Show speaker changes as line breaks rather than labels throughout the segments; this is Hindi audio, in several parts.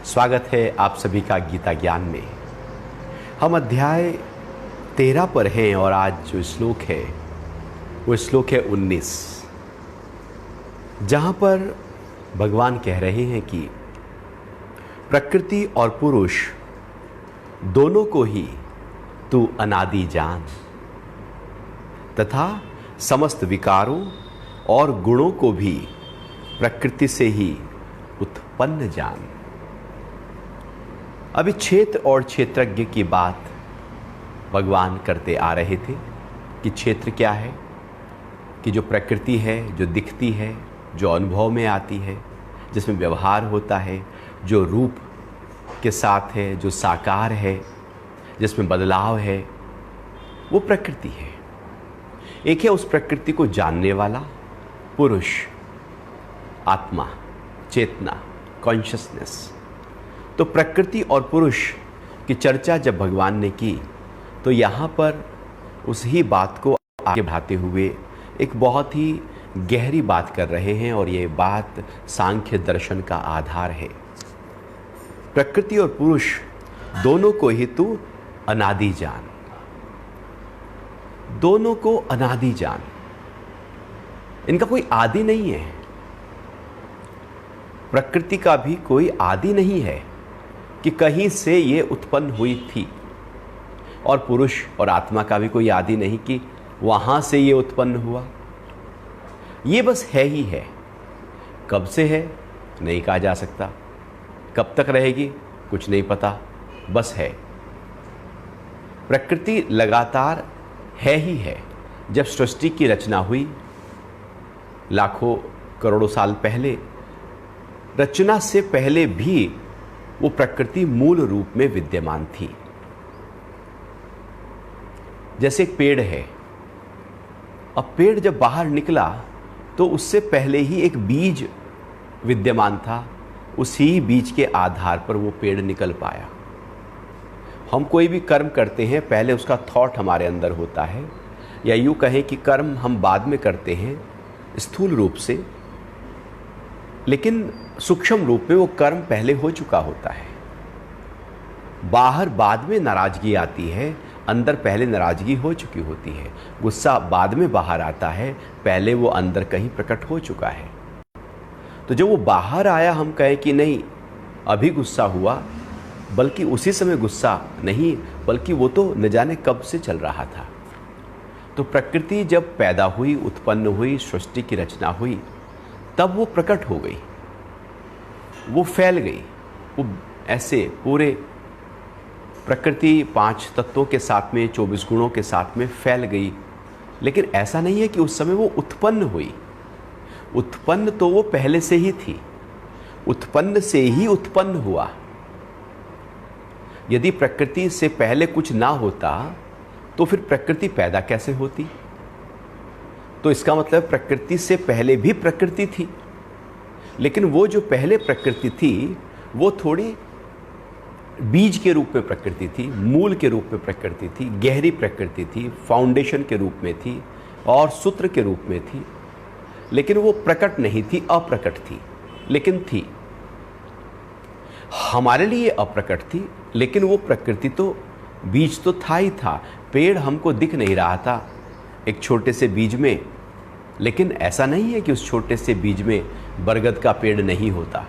स्वागत है आप सभी का गीता ज्ञान में। हम अध्याय 13 पर हैं और आज जो श्लोक है वो श्लोक है 19, जहाँ पर भगवान कह रहे हैं कि प्रकृति और पुरुष दोनों को ही तू अनादि जान तथा समस्त विकारों और गुणों को भी प्रकृति से ही उत्पन्न जान। अभी क्षेत्र और क्षेत्रज्ञ की बात भगवान करते आ रहे थे कि क्षेत्र क्या है, कि जो प्रकृति है, जो दिखती है, जो अनुभव में आती है, जिसमें व्यवहार होता है, जो रूप के साथ है, जो साकार है, जिसमें बदलाव है, वो प्रकृति है। एक है उस प्रकृति को जानने वाला पुरुष, आत्मा, चेतना, कॉन्शियसनेस। तो प्रकृति और पुरुष की चर्चा जब भगवान ने की तो यहाँ पर उस ही बात को आगे बढ़ाते हुए एक बहुत ही गहरी बात कर रहे हैं और ये बात सांख्य दर्शन का आधार है। प्रकृति और पुरुष दोनों को ही तू अनादि जान, दोनों को अनादि जान। इनका कोई आदि नहीं है, प्रकृति का भी कोई आदि नहीं है कि कहीं से ये उत्पन्न हुई थी, और पुरुष और आत्मा का भी कोई आदि नहीं कि वहां से ये उत्पन्न हुआ। ये बस है ही है। कब से है नहीं कहा जा सकता, कब तक रहेगी कुछ नहीं पता, बस है। प्रकृति लगातार है ही है। जब सृष्टि की रचना हुई लाखों करोड़ों साल पहले, रचना से पहले भी वो प्रकृति मूल रूप में विद्यमान थी। जैसे एक पेड़ है, अब पेड़ जब बाहर निकला तो उससे पहले ही एक बीज विद्यमान था, उसी बीज के आधार पर वो पेड़ निकल पाया। हम कोई भी कर्म करते हैं पहले उसका थॉट हमारे अंदर होता है, या यूँ कहें कि कर्म हम बाद में करते हैं स्थूल रूप से, लेकिन सूक्ष्म रूप में वो कर्म पहले हो चुका होता है। बाहर बाद में नाराजगी आती है, अंदर पहले नाराजगी हो चुकी होती है। गुस्सा बाद में बाहर आता है, पहले वो अंदर कहीं प्रकट हो चुका है। तो जब वो बाहर आया, हम कहें कि नहीं अभी गुस्सा हुआ, बल्कि उसी समय गुस्सा नहीं, बल्कि वो तो न जाने कब से चल रहा था। तो प्रकृति जब पैदा हुई, उत्पन्न हुई, सृष्टि की रचना हुई, तब वो प्रकट हो गई, वो फैल गई। वो ऐसे पूरे प्रकृति 5 तत्वों के साथ में, 24 गुणों के साथ में फैल गई। लेकिन ऐसा नहीं है कि उस समय वो उत्पन्न हुई। उत्पन्न तो वो पहले से ही थी, उत्पन्न से ही उत्पन्न हुआ। यदि प्रकृति से पहले कुछ ना होता तो फिर प्रकृति पैदा कैसे होती? तो इसका मतलब प्रकृति से पहले भी प्रकृति थी, लेकिन वो जो पहले प्रकृति थी वो थोड़ी बीज के रूप में प्रकृति थी, मूल के रूप में प्रकृति थी, गहरी प्रकृति थी, फाउंडेशन के रूप में थी और सूत्र के रूप में थी। लेकिन वो प्रकट नहीं थी, अप्रकट थी, लेकिन थी। हमारे लिए अप्रकट थी, लेकिन वो प्रकृति तो, बीज तो था ही था। पेड़ हमको दिख नहीं रहा था एक छोटे से बीज में, लेकिन ऐसा नहीं है कि उस छोटे से बीज में बरगद का पेड़ नहीं होता।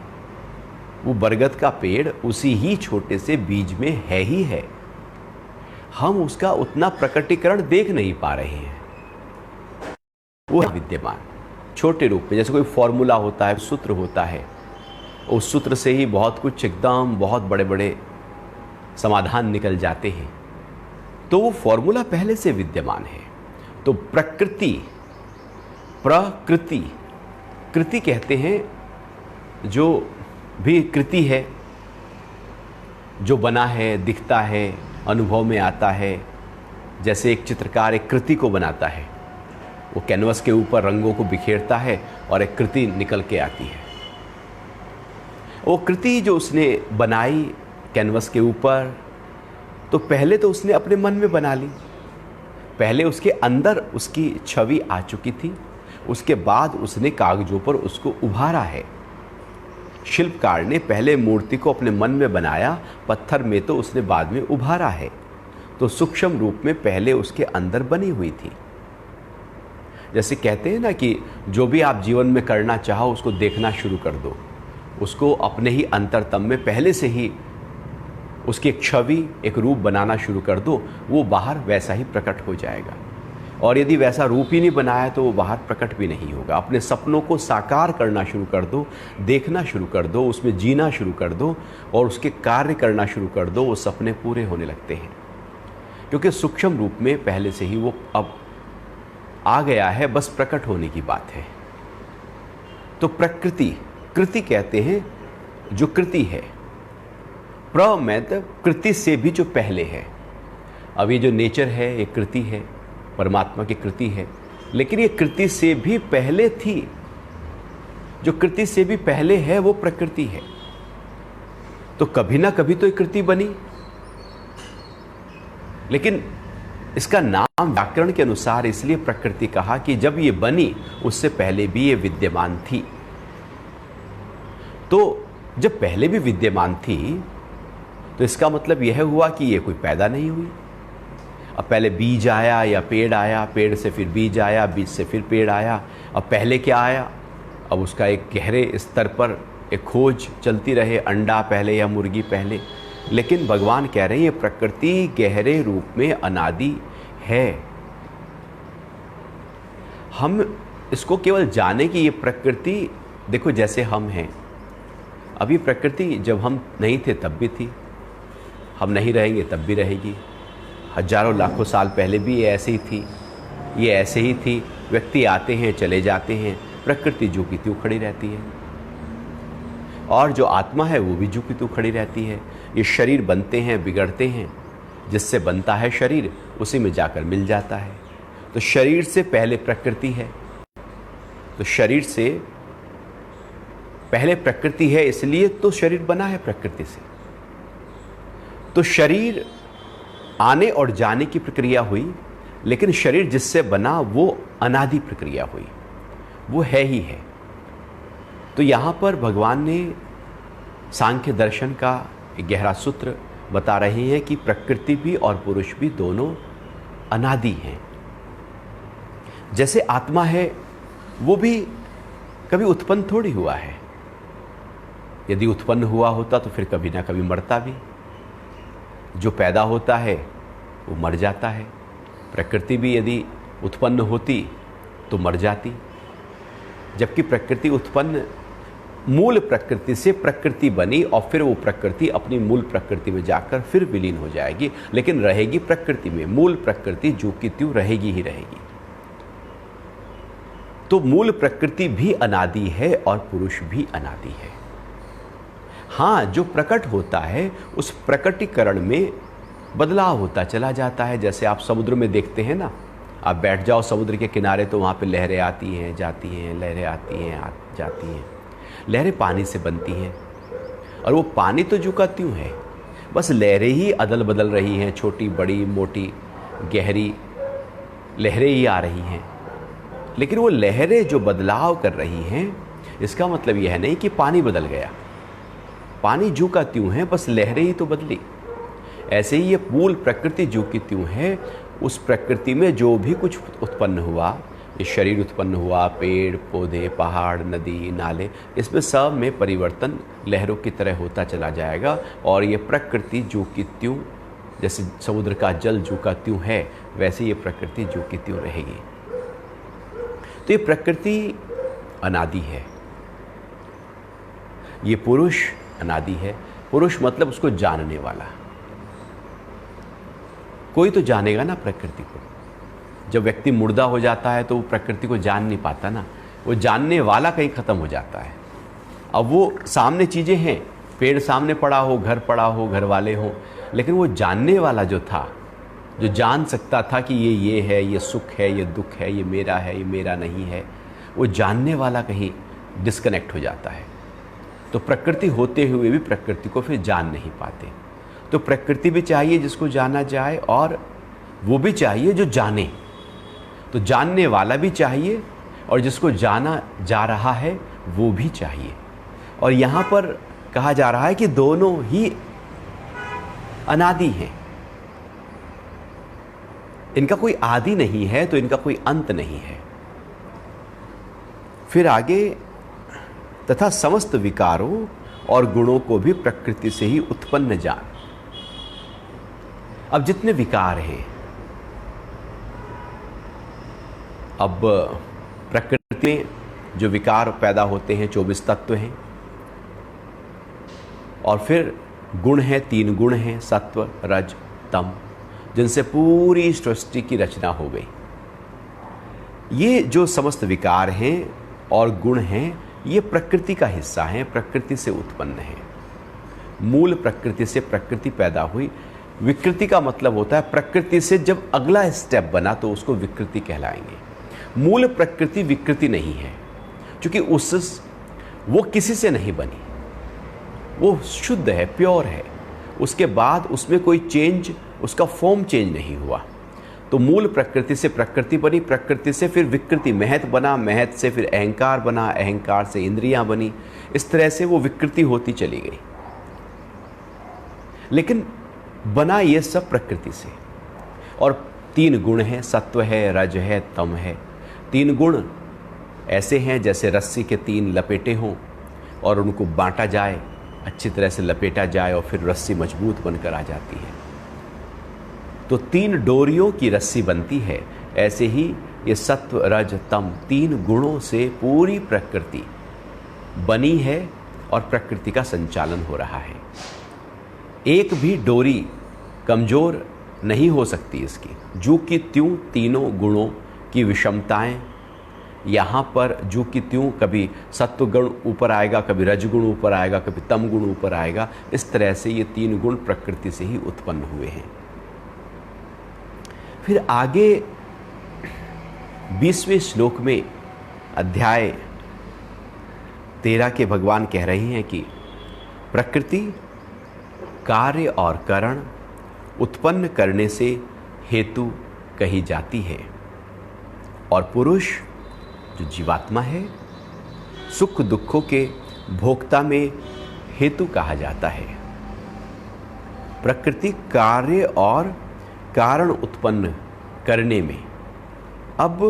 वो बरगद का पेड़ उसी ही छोटे से बीज में है ही है। हम उसका उतना प्रकटीकरण देख नहीं पा रहे हैं। वो विद्यमान छोटे रूप में, जैसे कोई फॉर्मूला होता है, सूत्र होता है, उस सूत्र से ही बहुत कुछ, एकदम बहुत बड़े बड़े समाधान निकल जाते हैं। तो वो फॉर्मूला पहले से विद्यमान है। तो प्रकृति, प्रकृति, कृति कहते हैं जो भी कृति है, जो बना है, दिखता है, अनुभव में आता है। जैसे एक चित्रकार एक कृति को बनाता है, वो कैनवस के ऊपर रंगों को बिखेरता है और एक कृति निकल के आती है। वो कृति जो उसने बनाई कैनवस के ऊपर, तो पहले तो उसने अपने मन में बना ली, पहले उसके अंदर उसकी छवि आ चुकी थी, उसके बाद उसने कागजों पर उसको उभारा है। शिल्पकार ने पहले मूर्ति को अपने मन में बनाया, पत्थर में तो उसने बाद में उभारा है, तो सूक्ष्म रूप में पहले उसके अंदर बनी हुई थी। जैसे कहते हैं ना कि जो भी आप जीवन में करना चाहो उसको देखना शुरू कर दो, उसको अपने ही अंतरतम में पहले से ही उसकी एक छवि, एक रूप बनाना शुरू कर दो, वो बाहर वैसा ही प्रकट हो जाएगा। और यदि वैसा रूप ही नहीं बनाया तो वो बाहर प्रकट भी नहीं होगा। अपने सपनों को साकार करना शुरू कर दो, देखना शुरू कर दो, उसमें जीना शुरू कर दो और उसके कार्य करना शुरू कर दो, वो सपने पूरे होने लगते हैं। क्योंकि सूक्ष्म रूप में पहले से ही वो अब आ गया है, बस प्रकट होने की बात है। तो प्रकृति, कृति कहते हैं जो कृति है, प्रमेत कृति से भी जो पहले है। अब ये जो नेचर है ये कृति है, परमात्मा की कृति है, लेकिन ये कृति से भी पहले थी। जो कृति से भी पहले है वो प्रकृति है। तो कभी ना कभी तो ये कृति बनी, लेकिन इसका नाम व्याकरण के अनुसार इसलिए प्रकृति कहा कि जब ये बनी उससे पहले भी ये विद्यमान थी। तो जब पहले भी विद्यमान थी तो इसका मतलब यह हुआ कि ये कोई पैदा नहीं हुई। अब पहले बीज आया या पेड़ आया, पेड़ से फिर बीज आया, बीज से फिर पेड़ आया। अब पहले क्या आया, अब उसका एक गहरे स्तर पर एक खोज चलती रहे, अंडा पहले या मुर्गी पहले। लेकिन भगवान कह रहे हैं ये प्रकृति गहरे रूप में अनादि है। हम इसको केवल जाने कि ये प्रकृति, देखो जैसे हम हैं, अभी प्रकृति जब हम नहीं थे तब भी थी, हम नहीं रहेंगे तब भी रहेगी। हजारों लाखों साल पहले भी ये ऐसे ही थी, ये ऐसे ही थी। व्यक्ति आते हैं चले जाते हैं, प्रकृति जो की त्यों खड़ी रहती है, और जो आत्मा है वो भी जो की त्यों खड़ी रहती है। ये शरीर बनते हैं, बिगड़ते हैं, जिससे बनता है शरीर उसी में जाकर मिल जाता है। तो शरीर से पहले प्रकृति है, तो शरीर से पहले प्रकृति है, इसलिए तो शरीर बना है प्रकृति से। तो शरीर आने और जाने की प्रक्रिया हुई, लेकिन शरीर जिससे बना वो अनादि प्रक्रिया हुई, वो है ही है। तो यहाँ पर भगवान ने सांख्य दर्शन का एक गहरा सूत्र बता रहे हैं कि प्रकृति भी और पुरुष भी दोनों अनादि हैं। जैसे आत्मा है वो भी कभी उत्पन्न थोड़ी हुआ है, यदि उत्पन्न हुआ होता तो फिर कभी ना कभी मरता भी। जो पैदा होता है वो मर जाता है। प्रकृति भी यदि उत्पन्न होती तो मर जाती, जबकि प्रकृति उत्पन्न, मूल प्रकृति से प्रकृति बनी और फिर वो प्रकृति अपनी मूल प्रकृति में जाकर फिर विलीन हो जाएगी, लेकिन रहेगी प्रकृति में। मूल प्रकृति जो की त्यों रहेगी ही रहेगी। तो मूल प्रकृति भी अनादि है और पुरुष भी अनादि है। हाँ, जो प्रकट होता है उस प्रकटीकरण में बदलाव होता चला जाता है। जैसे आप समुद्र में देखते हैं ना, आप बैठ जाओ समुद्र के किनारे तो वहाँ पे लहरें आती हैं जाती हैं, लहरें आती हैं जाती हैं। लहरें पानी से बनती हैं और वो पानी तो जो का त्यों है, बस लहरें ही अदल बदल रही हैं, छोटी बड़ी मोटी गहरी लहरें ही आ रही हैं। लेकिन वो लहरें जो बदलाव कर रही हैं, इसका मतलब यह नहीं कि पानी बदल गया। पानी जो का त्यों है, बस लहरें ही तो बदली। ऐसे ही ये मूल प्रकृति जो की त्यों है, उस प्रकृति में जो भी कुछ उत्पन्न हुआ, ये शरीर उत्पन्न हुआ, पेड़ पौधे पहाड़ नदी नाले, इसमें सब में परिवर्तन लहरों की तरह होता चला जाएगा। और ये प्रकृति जो की त्यों, जैसे समुद्र का जल जो का त्यों है, वैसे ये प्रकृति जो की त्यों रहेगी। तो ये प्रकृति अनादि है, ये पुरुष अनादि है। पुरुष मतलब उसको जानने वाला। कोई तो जानेगा ना प्रकृति को। जब व्यक्ति मुर्दा हो जाता है तो वो प्रकृति को जान नहीं पाता ना, वो जानने वाला कहीं ख़त्म हो जाता है। अब वो सामने चीज़ें हैं, पेड़ सामने पड़ा हो, घर पड़ा हो, घर वाले हों, लेकिन वो जानने वाला जो था, जो जान सकता था कि ये है, ये सुख है, ये दुख है, ये मेरा नहीं है, वो जानने वाला कहीं डिस्कनेक्ट हो जाता है। तो प्रकृति होते हुए भी प्रकृति को फिर जान नहीं पाते। तो प्रकृति भी चाहिए जिसको जाना जाए, और वो भी चाहिए जो जाने। तो जानने वाला भी चाहिए और जिसको जाना जा रहा है वो भी चाहिए। और यहाँ पर कहा जा रहा है कि दोनों ही अनादि हैं, इनका कोई आदि नहीं है तो इनका कोई अंत नहीं है। फिर आगे, तथा समस्त विकारों और गुणों को भी प्रकृति से ही उत्पन्न जान। अब जितने विकार हैं, अब प्रकृति में जो विकार पैदा होते हैं 24 तत्व हैं, और फिर गुण हैं, 3 गुण हैं, सत्व रज तम, जिनसे पूरी सृष्टि की रचना हो गई। ये जो समस्त विकार हैं और गुण हैं, ये प्रकृति का हिस्सा हैं, प्रकृति से उत्पन्न हैं। मूल प्रकृति से प्रकृति पैदा हुई। विकृति का मतलब होता है प्रकृति से जब अगला स्टेप बना तो उसको विकृति कहलाएंगे। मूल प्रकृति विकृति नहीं है, क्योंकि वो किसी से नहीं बनी, वो शुद्ध है, प्योर है। उसके बाद उसमें कोई चेंज, उसका फॉर्म चेंज नहीं हुआ। तो मूल प्रकृति से प्रकृति बनी, प्रकृति से फिर विकृति, महत बना, महत से फिर अहंकार बना, अहंकार से इंद्रियां बनी। इस तरह से वो विकृति होती चली गई। लेकिन बना ये सब प्रकृति से। और 3 गुण हैं, सत्व है, रज है, तम है। 3 गुण ऐसे हैं जैसे रस्सी के 3 लपेटे हों और उनको बांटा जाए, अच्छी तरह से लपेटा जाए और फिर रस्सी मजबूत बनकर आ जाती है। तो 3 डोरियों की रस्सी बनती है। ऐसे ही ये सत्व रज तम 3 गुणों से पूरी प्रकृति बनी है और प्रकृति का संचालन हो रहा है। एक भी डोरी कमजोर नहीं हो सकती इसकी, जो कि त्यों तीनों गुणों की विषमताएं यहाँ पर जो कि त्यों, कभी सत्व गुण ऊपर आएगा, कभी रजगुण ऊपर आएगा, कभी तम गुण ऊपर आएगा। इस तरह से ये 3 गुण प्रकृति से ही उत्पन्न हुए हैं। फिर आगे 20वें श्लोक में अध्याय 13 के भगवान कह रहे हैं कि प्रकृति कार्य और कारण उत्पन्न करने से हेतु कही जाती है, और पुरुष जो जीवात्मा है सुख दुखों के भोक्ता में हेतु कहा जाता है। प्रकृति कार्य और कारण उत्पन्न करने में, अब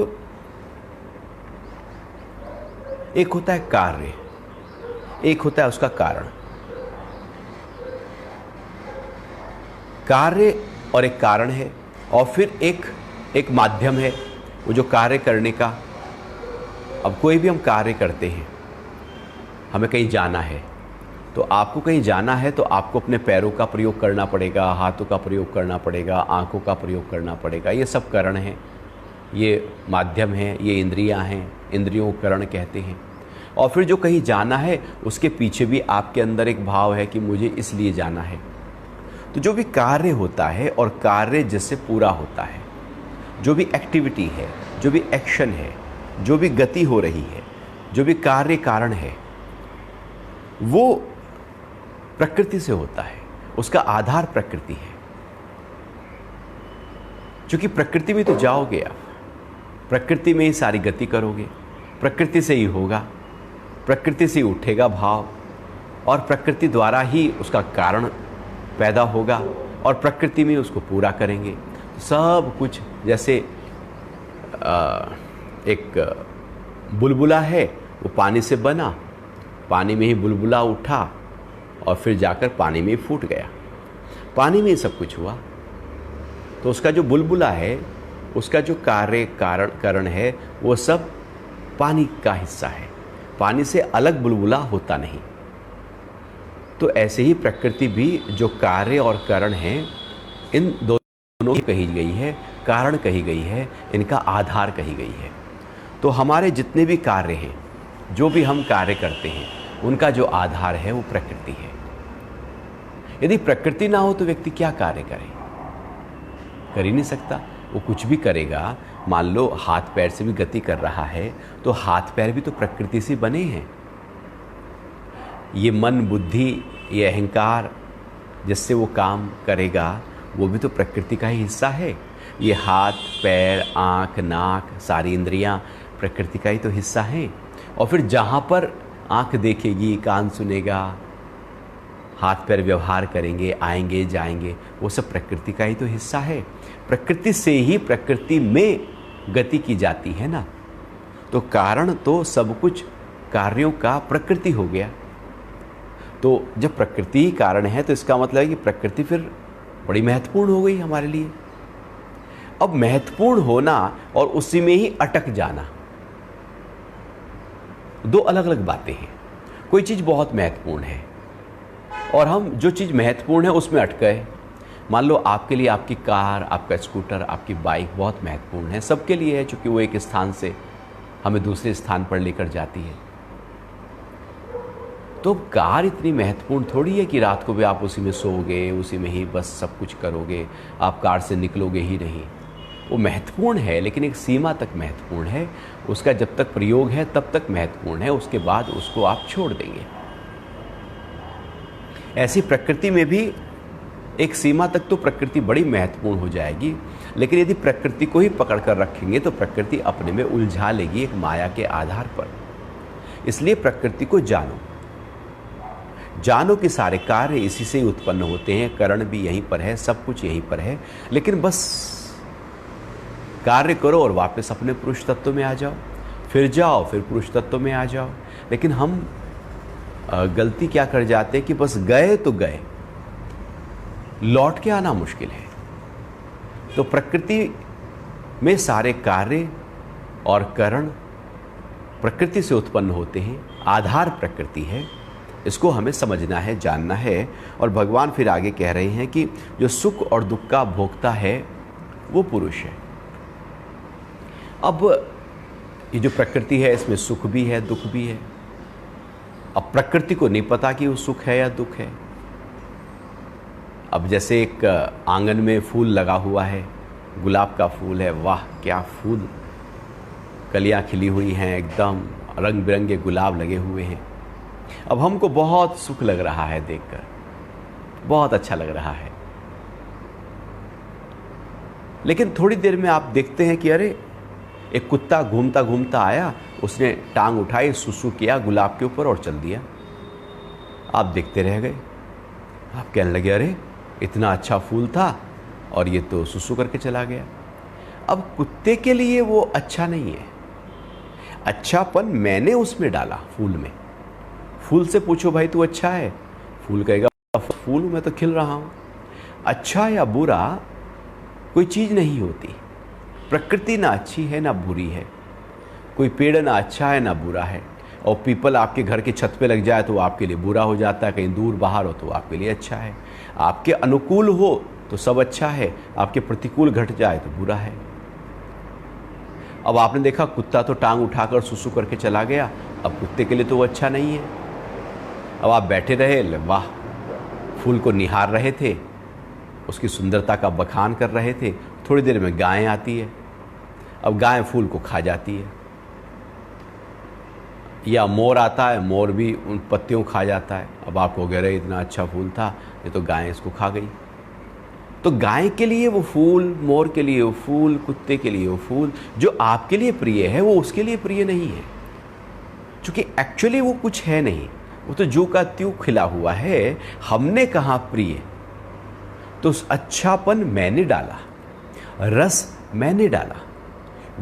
एक होता है कार्य, एक होता है उसका कारण। कार्य और एक कारण है, और फिर एक माध्यम है वो जो कार्य करने का। अब कोई भी हम कार्य करते हैं, हमें कहीं जाना है, तो आपको कहीं जाना है तो आपको अपने पैरों का प्रयोग करना पड़ेगा, हाथों का प्रयोग करना पड़ेगा, आंखों का प्रयोग करना पड़ेगा। ये सब करण हैं, ये माध्यम हैं, ये इंद्रियां हैं, इंद्रियों को करण कहते हैं। और फिर जो कहीं जाना है उसके पीछे भी आपके अंदर एक भाव है कि मुझे इसलिए जाना है। तो जो भी कार्य होता है और कार्य जिससे पूरा होता है, जो भी एक्टिविटी है, जो भी एक्शन है, जो भी गति हो रही है, जो भी कार्य कारण है, वो प्रकृति से होता है। उसका आधार प्रकृति है। क्योंकि प्रकृति में तो जाओगे आप, प्रकृति में ही सारी गति करोगे, प्रकृति से ही होगा, प्रकृति से ही उठेगा भाव, और प्रकृति द्वारा ही उसका कारण पैदा होगा और प्रकृति में उसको पूरा करेंगे। सब कुछ जैसे एक बुलबुला है, वो पानी से बना, पानी में ही बुलबुला उठा और फिर जाकर पानी में ही फूट गया, पानी में ही सब कुछ हुआ। तो उसका जो बुलबुला है, उसका जो कार्य कारण है, वो सब पानी का हिस्सा है, पानी से अलग बुलबुला होता नहीं। तो ऐसे ही प्रकृति भी जो कार्य और कारण हैं, इन दोनों की कही गई है, कारण कही गई है, इनका आधार कही गई है। तो हमारे जितने भी कार्य हैं, जो भी हम कार्य करते हैं, उनका जो आधार है वो प्रकृति है। यदि प्रकृति ना हो तो व्यक्ति क्या कार्य करे? कर ही नहीं सकता। वो कुछ भी करेगा, मान लो हाथ पैर से भी गति कर रहा है, तो हाथ पैर भी तो प्रकृति से बने हैं। ये मन बुद्धि, ये अहंकार जिससे वो काम करेगा, वो भी तो प्रकृति का ही हिस्सा है। ये हाथ पैर आँख नाक सारी इंद्रियां प्रकृति का ही तो हिस्सा हैं। और फिर जहाँ पर आँख देखेगी, कान सुनेगा, हाथ पैर व्यवहार करेंगे, आएंगे जाएंगे, वो सब प्रकृति का ही तो हिस्सा है। प्रकृति से ही प्रकृति में गति की जाती है ना। तो कारण तो सब कुछ कार्यों का प्रकृति हो गया। तो जब प्रकृति ही कारण है तो इसका मतलब है कि प्रकृति फिर बड़ी महत्वपूर्ण हो गई हमारे लिए। अब महत्वपूर्ण होना और उसी में ही अटक जाना, दो अलग अलग बातें हैं। कोई चीज़ बहुत महत्वपूर्ण है और हम जो चीज़ महत्वपूर्ण है उसमें अटक गए। मान लो आपके लिए आपकी कार, आपका स्कूटर, आपकी बाइक बहुत महत्वपूर्ण है, सबके लिए है, चूँकि वो एक स्थान से हमें दूसरे स्थान पर लेकर जाती है। तो कार इतनी महत्वपूर्ण थोड़ी है कि रात को भी आप उसी में सोओगे, उसी में ही बस सब कुछ करोगे, आप कार से निकलोगे ही नहीं। वो महत्वपूर्ण है लेकिन एक सीमा तक महत्वपूर्ण है, उसका जब तक प्रयोग है तब तक महत्वपूर्ण है, उसके बाद उसको आप छोड़ देंगे। ऐसी प्रकृति में भी एक सीमा तक तो प्रकृति बड़ी महत्वपूर्ण हो जाएगी, लेकिन यदि प्रकृति को ही पकड़ कर रखेंगे तो प्रकृति अपने में उलझा लेगी एक माया के आधार पर। इसलिए प्रकृति को जानो, जानो कि सारे कार्य इसी से ही उत्पन्न होते हैं, करण भी यहीं पर है, सब कुछ यहीं पर है, लेकिन बस कार्य करो और वापस अपने पुरुष तत्व में आ जाओ, फिर जाओ, फिर पुरुष तत्व में आ जाओ। लेकिन हम गलती क्या कर जाते हैं कि बस गए तो गए, लौट के आना मुश्किल है। तो प्रकृति में सारे कार्य और करण प्रकृति से उत्पन्न होते हैं, आधार प्रकृति है, इसको हमें समझना है, जानना है। और भगवान फिर आगे कह रहे हैं कि जो सुख और दुख का भोक्ता है वो पुरुष है। अब ये जो प्रकृति है इसमें सुख भी है, दुख भी है। अब प्रकृति को नहीं पता कि वो सुख है या दुख है। अब जैसे एक आंगन में फूल लगा हुआ है, गुलाब का फूल है, वाह क्या फूल, कलियां खिली हुई हैं, एकदम रंग बिरंगे गुलाब लगे हुए हैं। अब हमको बहुत सुख लग रहा है देखकर, बहुत अच्छा लग रहा है। लेकिन थोड़ी देर में आप देखते हैं कि अरे एक कुत्ता घूमता घूमता आया, उसने टांग उठाई, सुसु किया गुलाब के ऊपर और चल दिया। आप देखते रह गए, आप कहने लगे अरे इतना अच्छा फूल था और ये तो सुसु करके चला गया। अब कुत्ते के लिए वो अच्छा नहीं है, अच्छापन मैंने उसमें डाला फूल में। फूल से पूछो भाई तू अच्छा है, फूल कहेगा फूल मैं तो खिल रहा हूँ। अच्छा या बुरा कोई चीज़ नहीं होती, प्रकृति ना अच्छी है ना बुरी है, कोई पेड़ ना अच्छा है ना बुरा है। और पीपल आपके घर की छत पे लग जाए तो आपके लिए बुरा हो जाता है, कहीं दूर बाहर हो तो आपके लिए अच्छा है। आपके अनुकूल हो तो सब अच्छा है, आपके प्रतिकूल घट जाए तो बुरा है। अब आपने देखा कुत्ता तो टांग उठाकर सुसु करके चला गया, अब कुत्ते के लिए तो वो अच्छा नहीं है। अब आप बैठे रहे, वाह फूल को निहार रहे थे, उसकी सुंदरता का बखान कर रहे थे। थोड़ी देर में गाय आती है, अब गाय फूल को खा जाती है। या मोर आता है, मोर भी उन पत्तियों खा जाता है। अब आप कहोगे अरे इतना अच्छा फूल था, ये तो गाय इसको खा गई। तो गाय के लिए वो फूल, मोर के लिए वो फूल, कुत्ते के लिए वो फूल, जो आपके लिए प्रिय है वो उसके लिए प्रिय नहीं है, क्योंकि एक्चुअली वो कुछ है नहीं, वो तो जो का त्यों खिला हुआ है। हमने कहा प्रिय, तो उस अच्छापन मैंने डाला, रस मैंने डाला।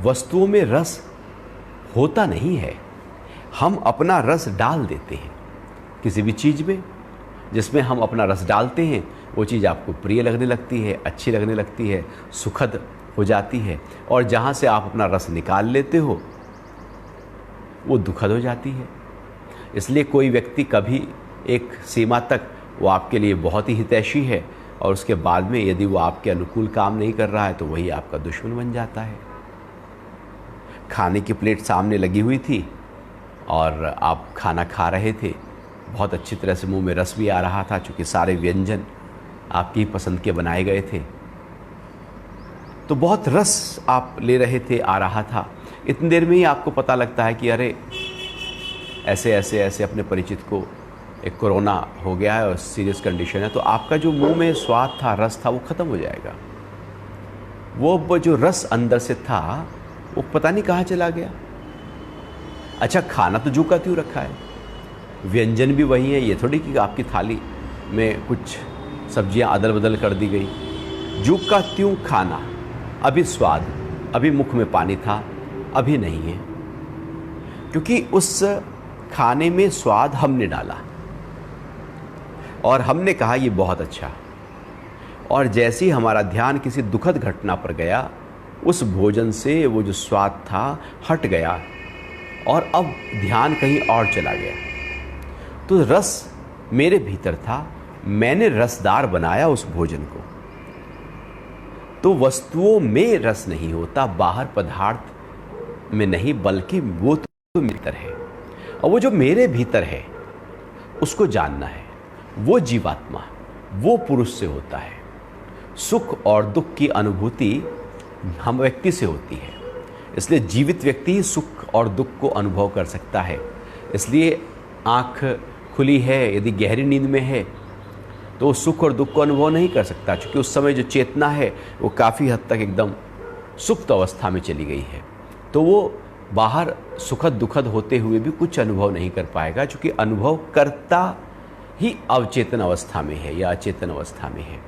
वस्तुओं में रस होता नहीं है, हम अपना रस डाल देते हैं किसी भी चीज़ में। जिसमें हम अपना रस डालते हैं वो चीज़ आपको प्रिय लगने लगती है, अच्छी लगने लगती है, सुखद हो जाती है। और जहाँ से आप अपना रस निकाल लेते हो वो दुखद हो जाती है। इसलिए कोई व्यक्ति कभी एक सीमा तक वो आपके लिए बहुत ही हितैषी है और उसके बाद में यदि वो आपके अनुकूल काम नहीं कर रहा है तो वही आपका दुश्मन बन जाता है। खाने की प्लेट सामने लगी हुई थी और आप खाना खा रहे थे, बहुत अच्छी तरह से मुंह में रस भी आ रहा था, चूँकि सारे व्यंजन आपकी पसंद के बनाए गए थे, तो बहुत रस आप ले रहे थे, आ रहा था। इतनी देर में ही आपको पता लगता है कि अरे ऐसे ऐसे ऐसे अपने परिचित को एक कोरोना हो गया है और सीरियस कंडीशन है। तो आपका जो मुंह में स्वाद था, रस था, वो ख़त्म हो जाएगा। वो जो रस अंदर से था वो पता नहीं कहाँ चला गया। अच्छा खाना तो जो का त्यों रखा है, व्यंजन भी वही है, ये थोड़ी कि आपकी थाली में कुछ सब्जियां अदल बदल कर दी गई। जू का त्यों खाना, अभी स्वाद, अभी मुख में पानी था, अभी नहीं है, क्योंकि उस खाने में स्वाद हमने डाला और हमने कहा ये बहुत अच्छा। और जैसे ही हमारा ध्यान किसी दुखद घटना पर गया, उस भोजन से वो जो स्वाद था हट गया और अब ध्यान कहीं और चला गया। तो रस मेरे भीतर था, मैंने रसदार बनाया उस भोजन को। तो वस्तुओं में रस नहीं होता, बाहर पदार्थ में नहीं, बल्कि वो तो भीतर है। और वो जो मेरे भीतर है उसको जानना है। वो जीवात्मा, वो पुरुष से होता है। सुख और दुख की अनुभूति हम व्यक्ति से होती है, इसलिए जीवित व्यक्ति ही सुख और दुख को अनुभव कर सकता है। इसलिए आँख खुली है, यदि गहरी नींद में है तो सुख और दुख को अनुभव नहीं कर सकता, क्योंकि उस समय जो चेतना है वो काफ़ी हद तक एकदम सुप्त अवस्था में चली गई है। तो वो बाहर सुखद दुखद होते हुए भी कुछ अनुभव नहीं कर पाएगा, क्योंकि अनुभव करता ही अवचेतन अवस्था में है या अचेतन अवस्था में है।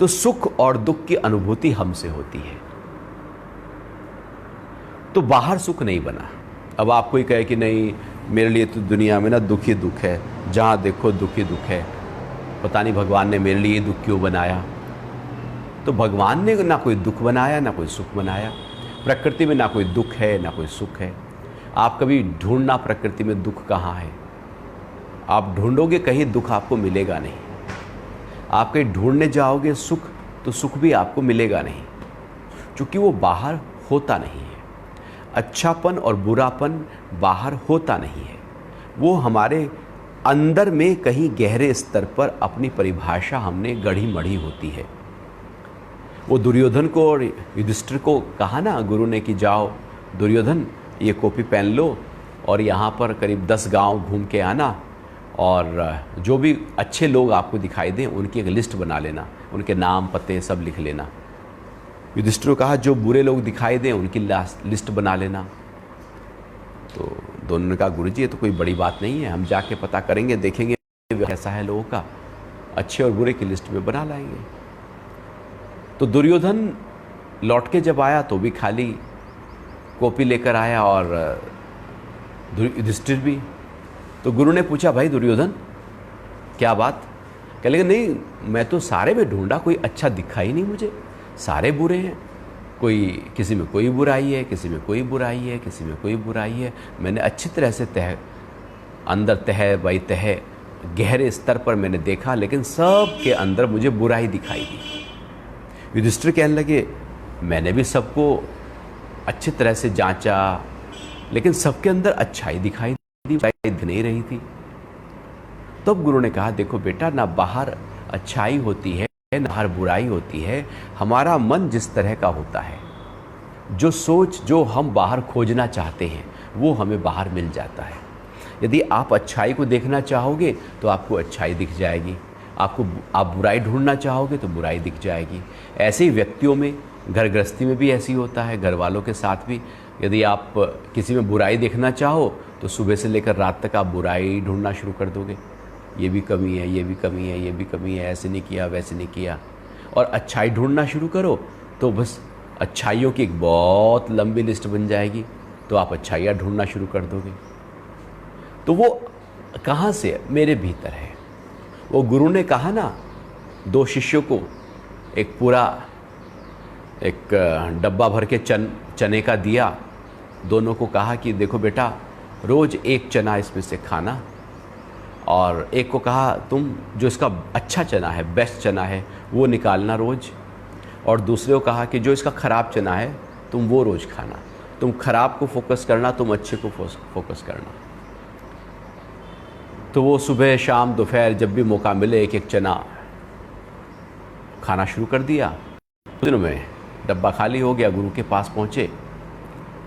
तो सुख और दुख की अनुभूति हमसे होती है। तो बाहर सुख नहीं बना। अब आप कोई कहे कि नहीं, मेरे लिए तो दुनिया में ना दुख ही दुख है, जहाँ देखो दुख ही दुख है, पता नहीं भगवान ने मेरे लिए दुख क्यों बनाया। तो भगवान ने ना कोई दुख बनाया ना कोई सुख बनाया। प्रकृति में ना कोई दुख है ना कोई सुख है। आप कभी ढूंढना प्रकृति में दुख कहाँ है, आप ढूंढोगे कहीं दुख आपको मिलेगा नहीं। आप कहीं ढूंढने जाओगे सुख, तो सुख भी आपको मिलेगा नहीं, क्योंकि वो बाहर होता नहीं है। अच्छापन और बुरापन बाहर होता नहीं है, वो हमारे अंदर में कहीं गहरे स्तर पर अपनी परिभाषा हमने गढ़ी मढ़ी होती है। वो दुर्योधन को और युधिष्ठिर को कहा ना गुरु ने कि जाओ दुर्योधन, ये कॉपी पेन लो और यहाँ पर करीब 10 गांव घूम के आना, और जो भी अच्छे लोग आपको दिखाई दें उनकी एक लिस्ट बना लेना, उनके नाम पते सब लिख लेना। युधिष्ठिर को कहा जो बुरे लोग दिखाई दें उनकी लिस्ट बना लेना। तो दोनों ने कहा गुरुजी ये तो कोई बड़ी बात नहीं है, हम जाके पता करेंगे, देखेंगे कैसा है लोगों का, अच्छे और बुरे की लिस्ट में बना लाएंगे। तो दुर्योधन लौट के जब आया तो भी खाली कॉपी लेकर आया और युधिष्ठिर भी। तो गुरु ने पूछा भाई दुर्योधन क्या बात? कह लगे नहीं, मैं तो सारे में ढूंढा, कोई अच्छा दिखा ही नहीं मुझे, सारे बुरे हैं। कोई किसी में कोई बुराई है, किसी में कोई बुराई है, किसी में कोई बुराई है। मैंने अच्छी तरह से अंदर तह बाई तह गहरे स्तर पर मैंने देखा, लेकिन सब के अंदर मुझे बुराई दिखाई दी। युधिष्ठिर कहने लगे मैंने भी सबको अच्छी तरह से जांचा, लेकिन सबके अंदर अच्छाई दिखाई दी, बुराई नहीं रही थी। तब गुरु ने कहा देखो बेटा, ना बाहर अच्छाई होती है ना बाहर बुराई होती है, हमारा मन जिस तरह का होता है, जो सोच जो हम बाहर खोजना चाहते हैं वो हमें बाहर मिल जाता है। यदि आप अच्छाई को देखना चाहोगे तो आपको अच्छाई दिख जाएगी, आप बुराई ढूंढना चाहोगे तो बुराई दिख जाएगी। ऐसे ही व्यक्तियों में, घर गृहस्थी में भी ऐसी होता है, घर वालों के साथ भी। यदि आप किसी में बुराई देखना चाहो तो सुबह से लेकर रात तक आप बुराई ढूंढना शुरू कर दोगे, ये भी कमी है, ये भी कमी है, ये भी कमी है, ऐसे नहीं किया, वैसे नहीं किया। और अच्छाई ढूंढना शुरू करो तो बस अच्छाइयों की एक बहुत लंबी लिस्ट बन जाएगी, तो आप अच्छाइयाँ ढूंढना शुरू कर दोगे। तो वो कहाँ से? मेरे भीतर है। वो गुरु ने कहा ना 2 शिष्यों को एक पूरा एक डब्बा भर के चने का दिया, दोनों को कहा कि देखो बेटा रोज़ 1 चना इसमें से खाना, और एक को कहा तुम जो इसका अच्छा चना है, बेस्ट चना है, वो निकालना रोज़, और दूसरे को कहा कि जो इसका ख़राब चना है तुम वो रोज़ खाना। तुम ख़राब को फोकस करना, तुम अच्छे को फोकस करना। तो वो सुबह शाम दोपहर जब भी मौका मिले 1-1 चना खाना शुरू कर दिया। दिनों में डब्बा खाली हो गया, गुरु के पास पहुँचे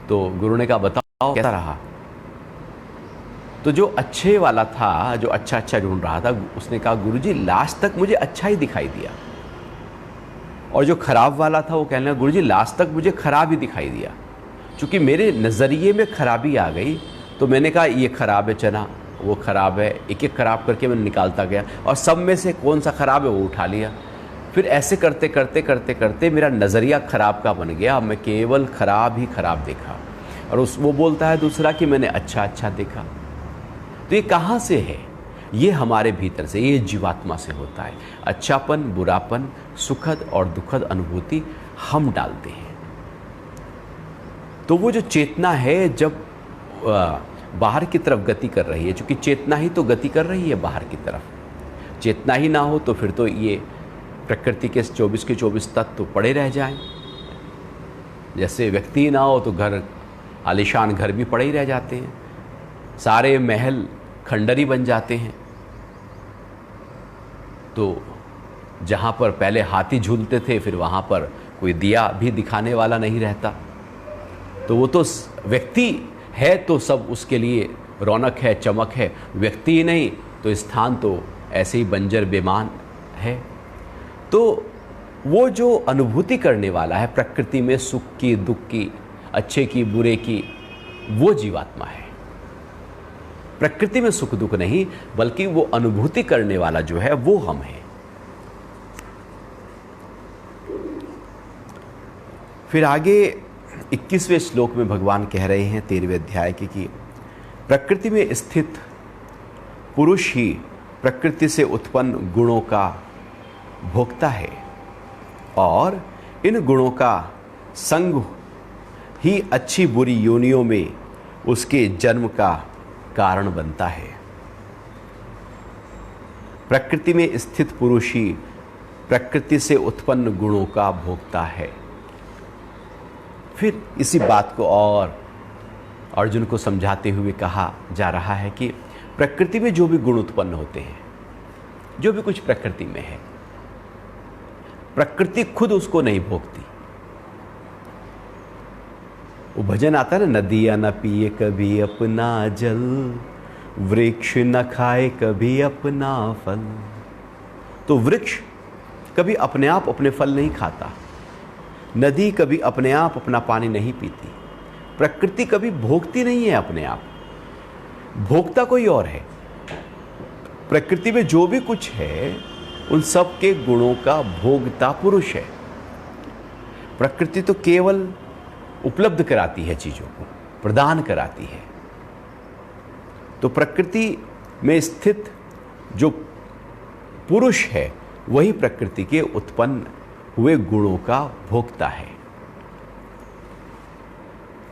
तो गुरु ने कहा बताओ कैसा रहा? तो जो अच्छे वाला था, जो अच्छा ढूंढ रहा था, उसने कहा गुरुजी लास्ट तक मुझे अच्छा ही दिखाई दिया। और जो खराब वाला था वो कहने लगा गुरुजी लास्ट तक मुझे खराब ही दिखाई दिया, क्योंकि मेरे नज़रिए में खराबी आ गई। तो मैंने कहा ये खराब है चना, वो ख़राब है, एक एक ख़राब करके मैं निकालता गया और सब में से कौन सा ख़राब है वो उठा लिया। फिर ऐसे करते करते करते करते मेरा नज़रिया ख़राब का बन गया। मैं केवल ख़राब ही ख़राब देखा और वो बोलता है दूसरा कि मैंने अच्छा अच्छा देखा। तो ये कहाँ से है? ये हमारे भीतर से, ये जीवात्मा से होता है। अच्छापन, बुरापन, सुखद और दुखद अनुभूति हम डालते हैं। तो वो जो चेतना है जब बाहर की तरफ गति कर रही है, चूँकि चेतना ही तो गति कर रही है बाहर की तरफ, चेतना ही ना हो तो फिर तो ये प्रकृति के 24 के 24 तत्व तो पड़े रह जाएं। जैसे व्यक्ति ना हो तो घर, आलीशान घर भी पड़े ही रह जाते हैं, सारे महल खंडरी बन जाते हैं। तो जहाँ पर पहले हाथी झूलते थे फिर वहाँ पर कोई दिया भी दिखाने वाला नहीं रहता। तो वो तो व्यक्ति है तो सब उसके लिए रौनक है, चमक है। व्यक्ति ही नहीं तो स्थान तो ऐसे ही बंजर बेमान है। तो वो जो अनुभूति करने वाला है प्रकृति में, सुख की, दुख की, अच्छे की, बुरे की, वो जीवात्मा है। प्रकृति में सुख दुख नहीं, बल्कि वो अनुभूति करने वाला जो है वो हम हैं। फिर आगे 21वें श्लोक में भगवान कह रहे हैं 13वें अध्याय की कि प्रकृति में स्थित पुरुष ही प्रकृति से उत्पन्न गुणों का भोक्ता है और इन गुणों का संग ही अच्छी बुरी योनियों में उसके जन्म का कारण बनता है। प्रकृति में स्थित पुरुष ही प्रकृति से उत्पन्न गुणों का भोक्ता है। फिर इसी बात को और अर्जुन को समझाते हुए कहा जा रहा है कि प्रकृति में जो भी गुण उत्पन्न होते हैं, जो भी कुछ प्रकृति में है, प्रकृति खुद उसको नहीं भोगती। वो भजन आता है ना, नदियाँ न पिए कभी अपना जल, वृक्ष न खाए कभी अपना फल। तो वृक्ष कभी अपने आप अपने फल नहीं खाता, नदी कभी अपने आप अपना पानी नहीं पीती, प्रकृति कभी भोगती नहीं है अपने आप, भोगता कोई और है। प्रकृति में जो भी कुछ है उन सब के गुणों का भोगता पुरुष है। प्रकृति तो केवल उपलब्ध कराती है, चीजों को प्रदान कराती है। तो प्रकृति में स्थित जो पुरुष है वही प्रकृति के उत्पन्न हुए गुणों का भोक्ता है।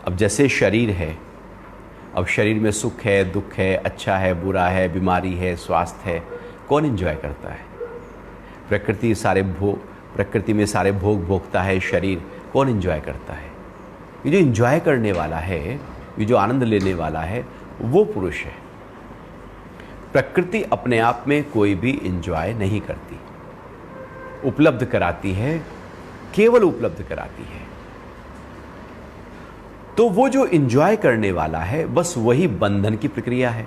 अब जैसे शरीर है, अब शरीर में सुख है, दुख है, अच्छा है, बुरा है, बीमारी है, स्वास्थ्य है, कौन एंजॉय करता है? प्रकृति में सारे भोग भोगता है शरीर, कौन एंजॉय करता है? ये जो एंजॉय करने वाला है, ये जो आनंद लेने वाला है, वो पुरुष है। प्रकृति अपने आप में कोई भी एंजॉय नहीं करती, उपलब्ध कराती है, केवल उपलब्ध कराती है। तो वो जो एंजॉय करने वाला है बस वही बंधन की प्रक्रिया है।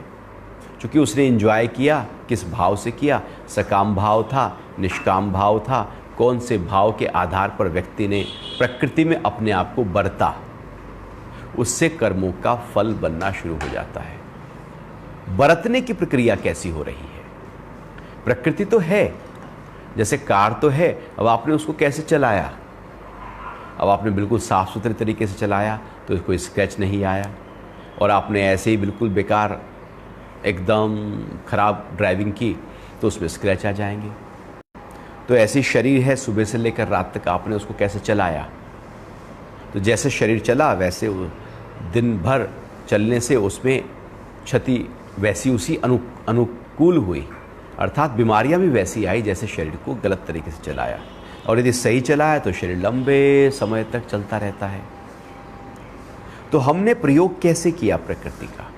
क्योंकि उसने एंजॉय किया, किस भाव से किया? सकाम भाव था, निष्काम भाव था, कौन से भाव के आधार पर व्यक्ति ने प्रकृति में अपने आप को बरता, उससे कर्मों का फल बनना शुरू हो जाता है। बरतने की प्रक्रिया कैसी हो रही है? प्रकृति तो है, जैसे कार तो है, अब आपने उसको कैसे चलाया? अब आपने बिल्कुल साफ सुथरे तरीके से चलाया तो कोई स्क्रैच नहीं आया, और आपने ऐसे ही बिल्कुल बेकार एकदम खराब ड्राइविंग की तो उसमें स्क्रैच आ जाएंगे। तो ऐसी शरीर है, सुबह से लेकर रात तक आपने उसको कैसे चलाया? तो जैसे शरीर चला वैसे दिन भर चलने से उसमें क्षति वैसी उसी अनुकूल हुई, अर्थात बीमारियां भी वैसी आई जैसे शरीर को गलत तरीके से चलाया। और यदि सही चलाया तो शरीर लंबे समय तक चलता रहता है। तो हमने प्रयोग कैसे किया प्रकृति का?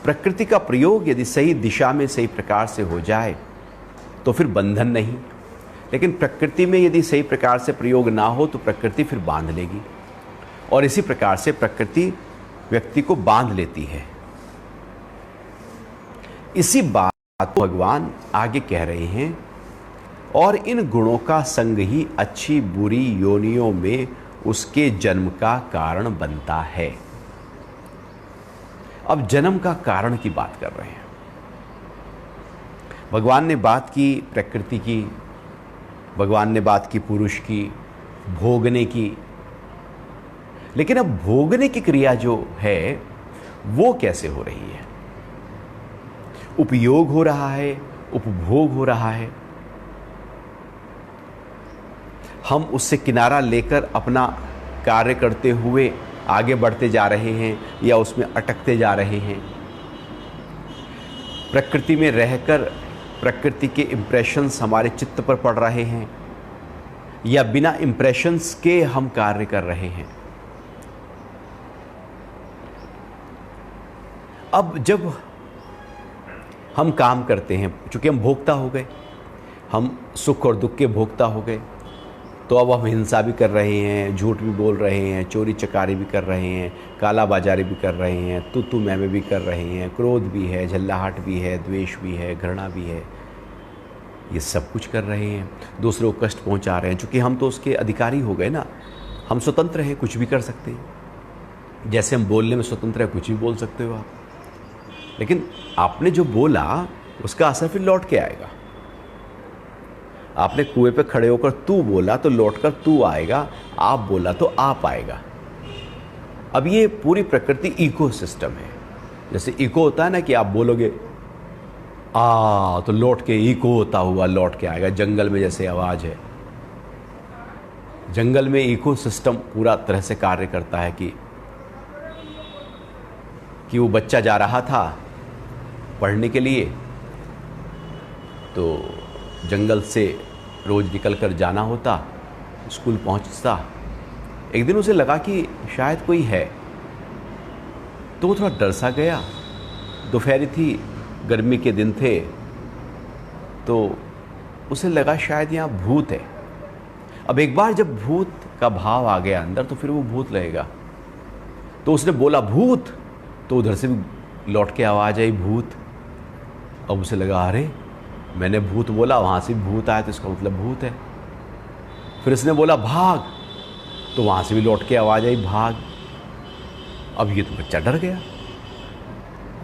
प्रकृति का प्रयोग यदि सही दिशा में सही प्रकार से हो जाए तो फिर बंधन नहीं, लेकिन प्रकृति में यदि सही प्रकार से प्रयोग ना हो तो प्रकृति फिर बांध लेगी, और इसी प्रकार से प्रकृति व्यक्ति को बांध लेती है। इसी बात को भगवान आगे कह रहे हैं, और इन गुणों का संग ही अच्छी बुरी योनियों में उसके जन्म का कारण बनता है। अब जन्म का कारण की बात कर रहे हैं। भगवान ने बात की प्रकृति की, भगवान ने बात की पुरुष की, भोगने की, लेकिन अब भोगने की क्रिया जो है वो कैसे हो रही है? उपयोग हो रहा है, उपभोग हो रहा है, हम उससे किनारा लेकर अपना कार्य करते हुए आगे बढ़ते जा रहे हैं या उसमें अटकते जा रहे हैं? प्रकृति में रहकर प्रकृति के इम्प्रेशंस हमारे चित्त पर पड़ रहे हैं या बिना इम्प्रेशंस के हम कार्य कर रहे हैं? अब जब हम काम करते हैं, चूंकि हम भोक्ता हो गए, हम सुख और दुख के भोक्ता हो गए, तो अब हम हिंसा भी कर रहे हैं, झूठ भी बोल रहे हैं, चोरी चकारी भी कर रहे हैं, काला बाजारी भी कर रहे हैं, तू मैं भी कर रहे हैं, क्रोध भी है, झल्लाहट भी है, द्वेष भी है, घृणा भी है, ये सब कुछ कर रहे हैं, दूसरों को कष्ट पहुंचा रहे हैं। चूँकि हम तो उसके अधिकारी हो गए ना, हम स्वतंत्र हैं, कुछ भी कर सकते हैं। जैसे हम बोलने में स्वतंत्र है, कुछ भी बोल सकते हो आप, लेकिन आपने जो बोला उसका असर फिर लौट के आएगा। आपने कुएं पे खड़े होकर तू बोला तो लौटकर तू आएगा, आप बोला तो आप आएगा। अब ये पूरी प्रकृति इकोसिस्टम है। जैसे इको होता है ना कि आप बोलोगे आ तो लौट के इको होता हुआ लौट के आएगा। जंगल में जैसे आवाज है, जंगल में इकोसिस्टम पूरा तरह से कार्य करता है कि वो बच्चा जा रहा था पढ़ने के लिए, तो जंगल से रोज निकल कर जाना होता, स्कूल पहुंचता। एक दिन उसे लगा कि शायद कोई है, तो वो थोड़ा डर सा गया। दोपहरी थी, गर्मी के दिन थे, तो उसे लगा शायद यहाँ भूत है। अब एक बार जब भूत का भाव आ गया अंदर, तो फिर वो भूत लगेगा। तो उसने बोला भूत, तो उधर से भी लौट के आवाज आई भूत। अब उसे लगा अरे मैंने भूत बोला, वहाँ से भूत आया, तो इसका मतलब भूत है। फिर इसने बोला भाग, तो वहाँ से भी लौट के आवाज़ आई भाग। अब ये तो बच्चा डर गया।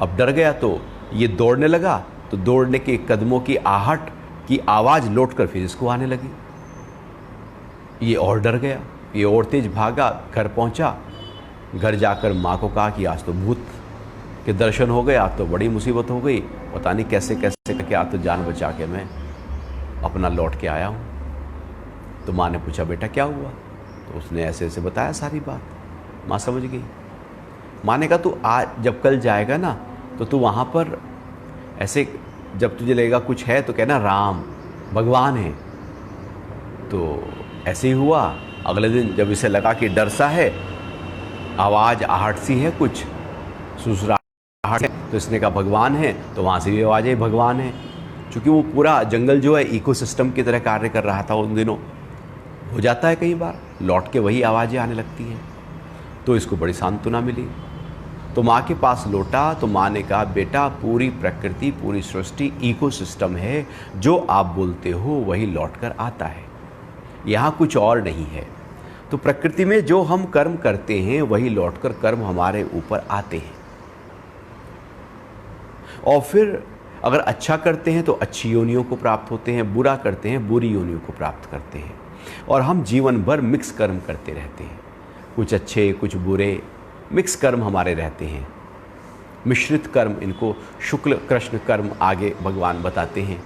अब डर गया तो ये दौड़ने लगा, तो दौड़ने के कदमों की आहट की आवाज़ लौटकर फिर इसको आने लगी। ये और डर गया, ये और तेज भागा, घर पहुँचा। घर जाकर माँ को कहा कि आज तो भूत के दर्शन हो गए, आज तो बड़ी मुसीबत हो गई, पता नहीं कैसे कैसे करके आज तो जान बचा के मैं अपना लौट के आया हूँ। तो माँ ने पूछा बेटा क्या हुआ? तो उसने ऐसे ऐसे बताया सारी बात। माँ समझ गई। माँ ने कहा तू आज जब कल जाएगा ना, तो तू वहाँ पर ऐसे जब तुझे लगेगा कुछ है तो कहना राम भगवान है। तो ऐसे ही हुआ। अगले दिन जब इसे लगा कि डर सा है, आवाज़ आहट सी है, कुछ सुसराहट है, तो इसने कहा भगवान है। तो वहाँ से भी आवाज़ आई भगवान है। क्योंकि वो पूरा जंगल जो है इकोसिस्टम की तरह कार्य कर रहा था उन दिनों। हो जाता है कई बार, लौट के वही आवाज़ें आने लगती हैं। तो इसको बड़ी सांत्वना मिली। तो माँ के पास लौटा, तो माँ ने कहा बेटा पूरी प्रकृति, पूरी सृष्टि इकोसिस्टम है, जो आप बोलते हो वही लौट कर आता है, यहाँ कुछ और नहीं है। तो प्रकृति में जो हम कर्म करते हैं वही लौटकर कर्म हमारे ऊपर आते हैं। और फिर अगर अच्छा करते हैं तो अच्छी योनियों को प्राप्त होते हैं, बुरा करते हैं बुरी योनियों को प्राप्त करते हैं। और हम जीवन भर मिक्स कर्म करते रहते हैं, कुछ अच्छे कुछ बुरे मिक्स कर्म हमारे रहते हैं। मिश्रित कर्म, इनको शुक्ल कृष्ण कर्म आगे भगवान बताते हैं,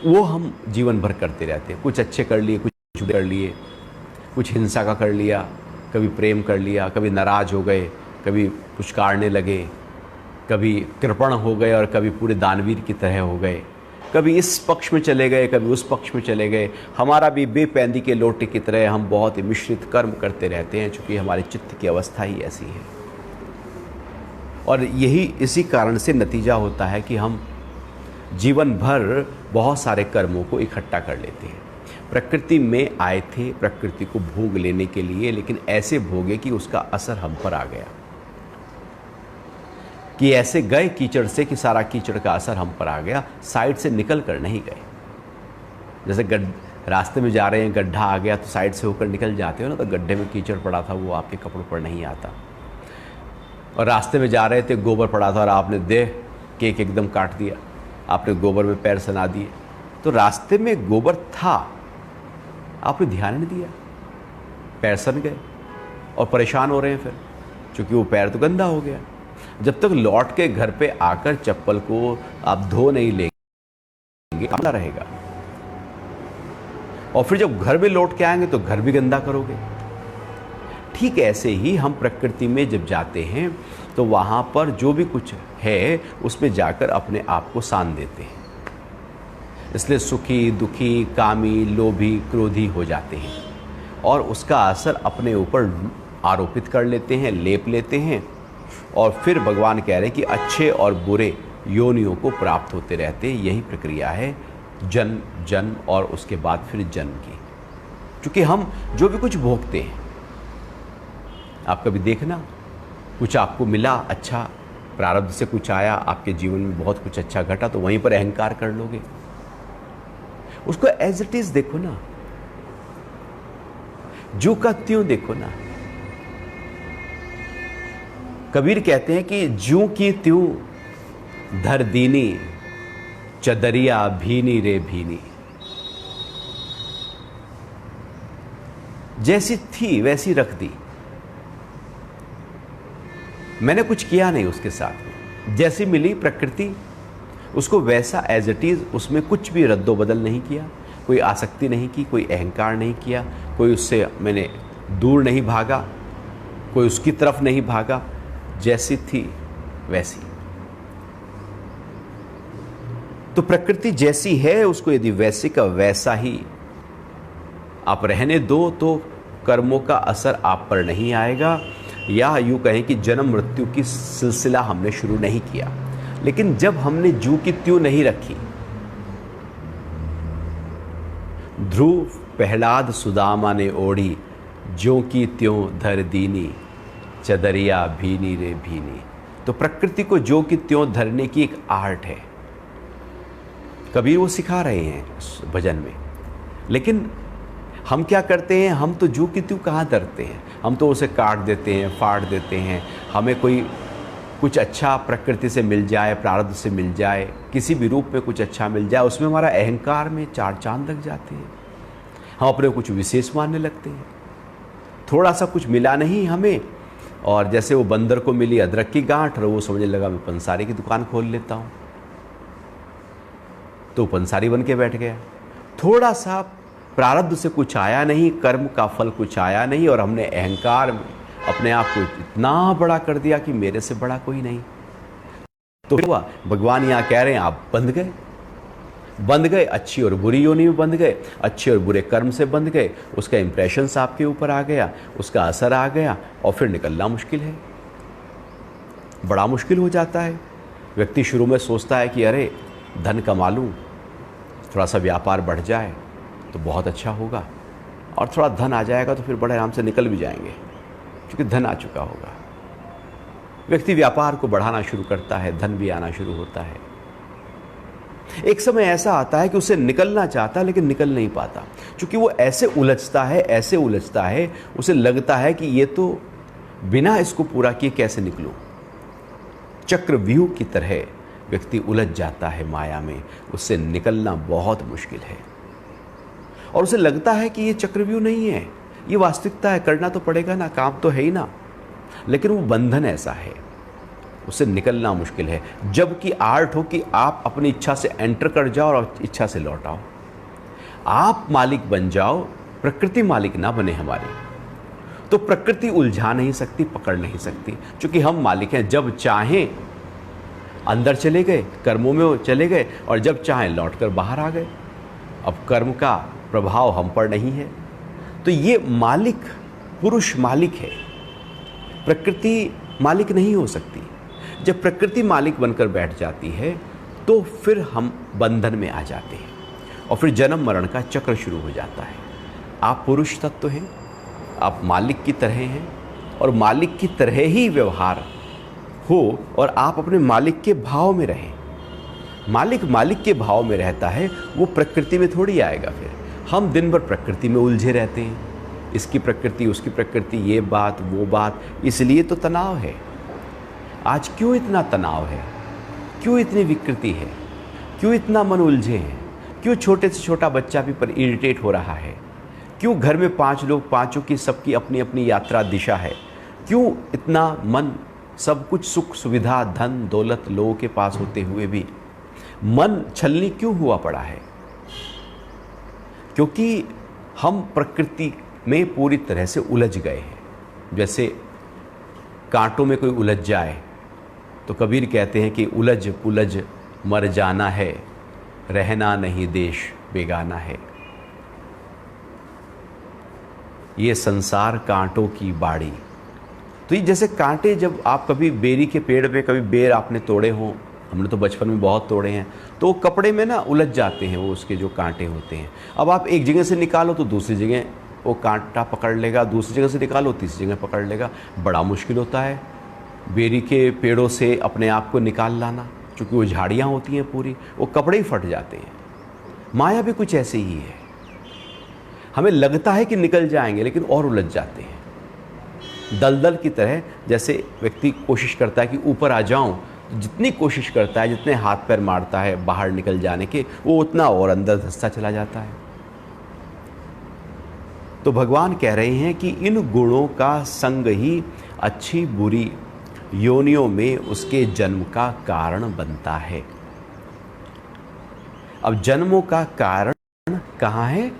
वो हम जीवन भर करते रहते हैं। कुछ अच्छे कर लिए, कुछ बुरे कर लिए, कुछ हिंसा का कर लिया, कभी प्रेम कर लिया, कभी नाराज हो गए, कभी पुचकारने लगे, कभी कृपण हो गए और कभी पूरे दानवीर की तरह हो गए, कभी इस पक्ष में चले गए, कभी उस पक्ष में चले गए। हमारा भी बेपैंदी के लोटे की तरह हम बहुत ही मिश्रित कर्म करते रहते हैं, चूँकि हमारे चित्त की अवस्था ही ऐसी है। और यही इसी कारण से नतीजा होता है कि हम जीवन भर बहुत सारे कर्मों को इकट्ठा कर लेते हैं। प्रकृति में आए थे प्रकृति को भोग लेने के लिए, लेकिन ऐसे भोगे कि उसका असर हम पर आ गया, कि ऐसे गए कीचड़ से कि सारा कीचड़ का असर हम पर आ गया, साइड से निकल कर नहीं गए। जैसे रास्ते में जा रहे हैं, गड्ढा आ गया तो साइड से होकर निकल जाते हो ना, तो गड्ढे में कीचड़ पड़ा था वो आपके कपड़ों पर नहीं आता। और रास्ते में जा रहे थे, गोबर पड़ा था और आपने देख केक एकदम काट दिया, आपने गोबर में पैर सना दिए, तो रास्ते में गोबर था, आपने ध्यान नहीं दिया, पैर सन गए और परेशान हो रहे हैं फिर, क्योंकि वो पैर तो गंदा हो गया। जब तक लौट के घर पे आकर चप्पल को आप धो नहीं लेंगे, गंदा रहेगा, और फिर जब घर में लौट के आएंगे तो घर भी गंदा करोगे। ठीक ऐसे ही हम प्रकृति में जब जाते हैं तो वहाँ पर जो भी कुछ है उसमें जाकर अपने आप को सान देते हैं। इसलिए सुखी, दुखी, कामी, लोभी, क्रोधी हो जाते हैं और उसका असर अपने ऊपर आरोपित कर लेते हैं, लेप लेते हैं, और फिर भगवान कह रहे हैं कि अच्छे और बुरे योनियों को प्राप्त होते रहते हैं। यही प्रक्रिया है जन्म, जन्म और उसके बाद फिर जन्म की। क्योंकि हम जो भी कुछ भोगते हैं, आप कभी देखना, कुछ आपको मिला अच्छा, प्रारब्ध से कुछ आया, आपके जीवन में बहुत कुछ अच्छा घटा, तो वहीं पर अहंकार कर लोगे। उसको एज इट इज देखो ना, जो का त्यों देखो ना। कबीर कहते हैं कि जू की त्यों धर दीनी, चदरिया भीनी रे भीनी। जैसी थी वैसी रख दी, मैंने कुछ किया नहीं उसके साथ में। जैसी मिली प्रकृति, उसको वैसा एज इट इज, उसमें कुछ भी रद्दो बदल नहीं किया, कोई आसक्ति नहीं की, कोई अहंकार नहीं किया, कोई उससे मैंने दूर नहीं भागा, कोई उसकी तरफ नहीं भागा, जैसी थी वैसी। तो प्रकृति जैसी है उसको यदि वैसे का वैसा ही आप रहने दो तो कर्मों का असर आप पर नहीं आएगा। या यूँ कहें कि जन्म मृत्यु की सिलसिला हमने शुरू नहीं किया। लेकिन जब हमने जू की त्यों नहीं रखी, ध्रुव प्रहलाद सुदामा ने ओढ़ी, ज्यों की त्यों धर दीनी, चदरिया भीनी रे भीनी। तो प्रकृति को ज्यों की त्यों धरने की एक आर्ट है, कबीर वो सिखा रहे हैं इस भजन में। लेकिन हम क्या करते हैं, हम तो जू की त्यों कहाँ धरते हैं, हम तो उसे काट देते हैं, फाड़ देते हैं। हमें कोई कुछ अच्छा प्रकृति से मिल जाए, प्रारब्ध से मिल जाए, किसी भी रूप में कुछ अच्छा मिल जाए, उसमें हमारा अहंकार में चार चांद लग जाते हैं। हम अपने कुछ विशेष मानने लगते हैं। थोड़ा सा कुछ मिला नहीं हमें, और जैसे वो बंदर को मिली अदरक की गांठ, और वो समझने लगा मैं पंसारी की दुकान खोल लेता हूँ, तो पंसारी बन के बैठ गया। थोड़ा सा प्रारब्ध से कुछ आया नहीं, कर्म का फल कुछ आया नहीं, और हमने अहंकार में अपने आप को इतना बड़ा कर दिया कि मेरे से बड़ा कोई नहीं। तो हुआ, भगवान यहाँ कह रहे हैं आप बंध गए, अच्छी और बुरी योनि में बंध गए, अच्छे और बुरे कर्म से बंध गए, उसका इंप्रेशंस आपके ऊपर आ गया, उसका असर आ गया, और फिर निकलना मुश्किल है, बड़ा मुश्किल हो जाता है। व्यक्ति शुरू में सोचता है कि अरे धन कमा लूँ, थोड़ा सा व्यापार बढ़ जाए तो बहुत अच्छा होगा, और थोड़ा धन आ जाएगा तो फिर बड़े आराम से निकल भी जाएंगे, क्योंकि धन आ चुका होगा। व्यक्ति व्यापार को बढ़ाना शुरू करता है, धन भी आना शुरू होता है। एक समय ऐसा आता है कि उसे निकलना चाहता है लेकिन निकल नहीं पाता, क्योंकि वो ऐसे उलझता है, उसे लगता है कि ये तो बिना इसको पूरा किए कैसे निकलूं। चक्रव्यूह की तरह व्यक्ति उलझ जाता है माया में, उससे निकलना बहुत मुश्किल है। और उसे लगता है कि ये चक्रव्यूह नहीं है, ये वास्तविकता है, करना तो पड़ेगा ना, काम तो है ही ना। लेकिन वो बंधन ऐसा है, उससे निकलना मुश्किल है। जबकि आर्ट हो कि आप अपनी इच्छा से एंटर कर जाओ और इच्छा से लौट आओ, आप मालिक बन जाओ, प्रकृति मालिक ना बने हमारी। तो प्रकृति उलझा नहीं सकती, पकड़ नहीं सकती, क्योंकि हम मालिक हैं। जब चाहें अंदर चले गए, कर्मों में चले गए, और जब चाहें लौटकर बाहर आ गए। अब कर्म का प्रभाव हम पर नहीं है। तो ये मालिक, पुरुष मालिक है, प्रकृति मालिक नहीं हो सकती। जब प्रकृति मालिक बनकर बैठ जाती है तो फिर हम बंधन में आ जाते हैं, और फिर जन्म मरण का चक्र शुरू हो जाता है। आप पुरुष तत्व हैं, आप मालिक की तरह हैं, और मालिक की तरह ही व्यवहार हो, और आप अपने मालिक के भाव में रहें। मालिक के भाव में रहता है, वो प्रकृति में थोड़ी आएगा। फिर हम दिन भर प्रकृति में उलझे रहते हैं, इसकी प्रकृति, उसकी प्रकृति, ये बात, वो बात। इसलिए तो तनाव है। आज क्यों इतना तनाव है, क्यों इतनी विकृति है? क्यों इतना मन उलझे हैं? क्यों छोटे से छोटा बच्चा भी पर इरिटेट हो रहा है? क्यों घर में 5 लोग, पांचों की सबकी अपनी अपनी यात्रा दिशा है? क्यों इतना मन, सब कुछ सुख सुविधा धन दौलत लोगों के पास होते हुए भी मन छलनी क्यों हुआ पड़ा है? क्योंकि हम प्रकृति में पूरी तरह से उलझ गए हैं। जैसे कांटों में कोई उलझ जाए तो कबीर कहते हैं कि उलझ पुलझ मर जाना है, रहना नहीं देश बेगाना है। ये संसार कांटों की बाड़ी। तो ये जैसे कांटे, जब आप कभी बेरी के पेड़ पे कभी बेर आपने तोड़े हों, हमने तो बचपन में बहुत तोड़े हैं, तो कपड़े में ना उलझ जाते हैं वो, उसके जो कांटे होते हैं। अब आप एक जगह से निकालो तो दूसरी जगह वो कांटा पकड़ लेगा, दूसरी जगह से निकालो तीसरी जगह पकड़ लेगा। बड़ा मुश्किल होता है बेरी के पेड़ों से अपने आप को निकाल लाना, क्योंकि वो झाड़ियाँ होती हैं पूरी, वो कपड़े ही फट जाते हैं। माया भी कुछ ऐसे ही है, हमें लगता है कि निकल जाएंगे लेकिन और उलझ जाते हैं। दलदल की तरह जैसे व्यक्ति कोशिश करता है कि ऊपर आ जाऊं, तो जितनी कोशिश करता है, जितने हाथ पैर मारता है बाहर निकल जाने के, वो उतना और अंदर धंसता चला जाता है। तो भगवान कह रहे हैं कि इन गुणों का संग ही अच्छी बुरी योनियों में उसके जन्म का कारण बनता है। अब जन्मों का कारण कहाँ है?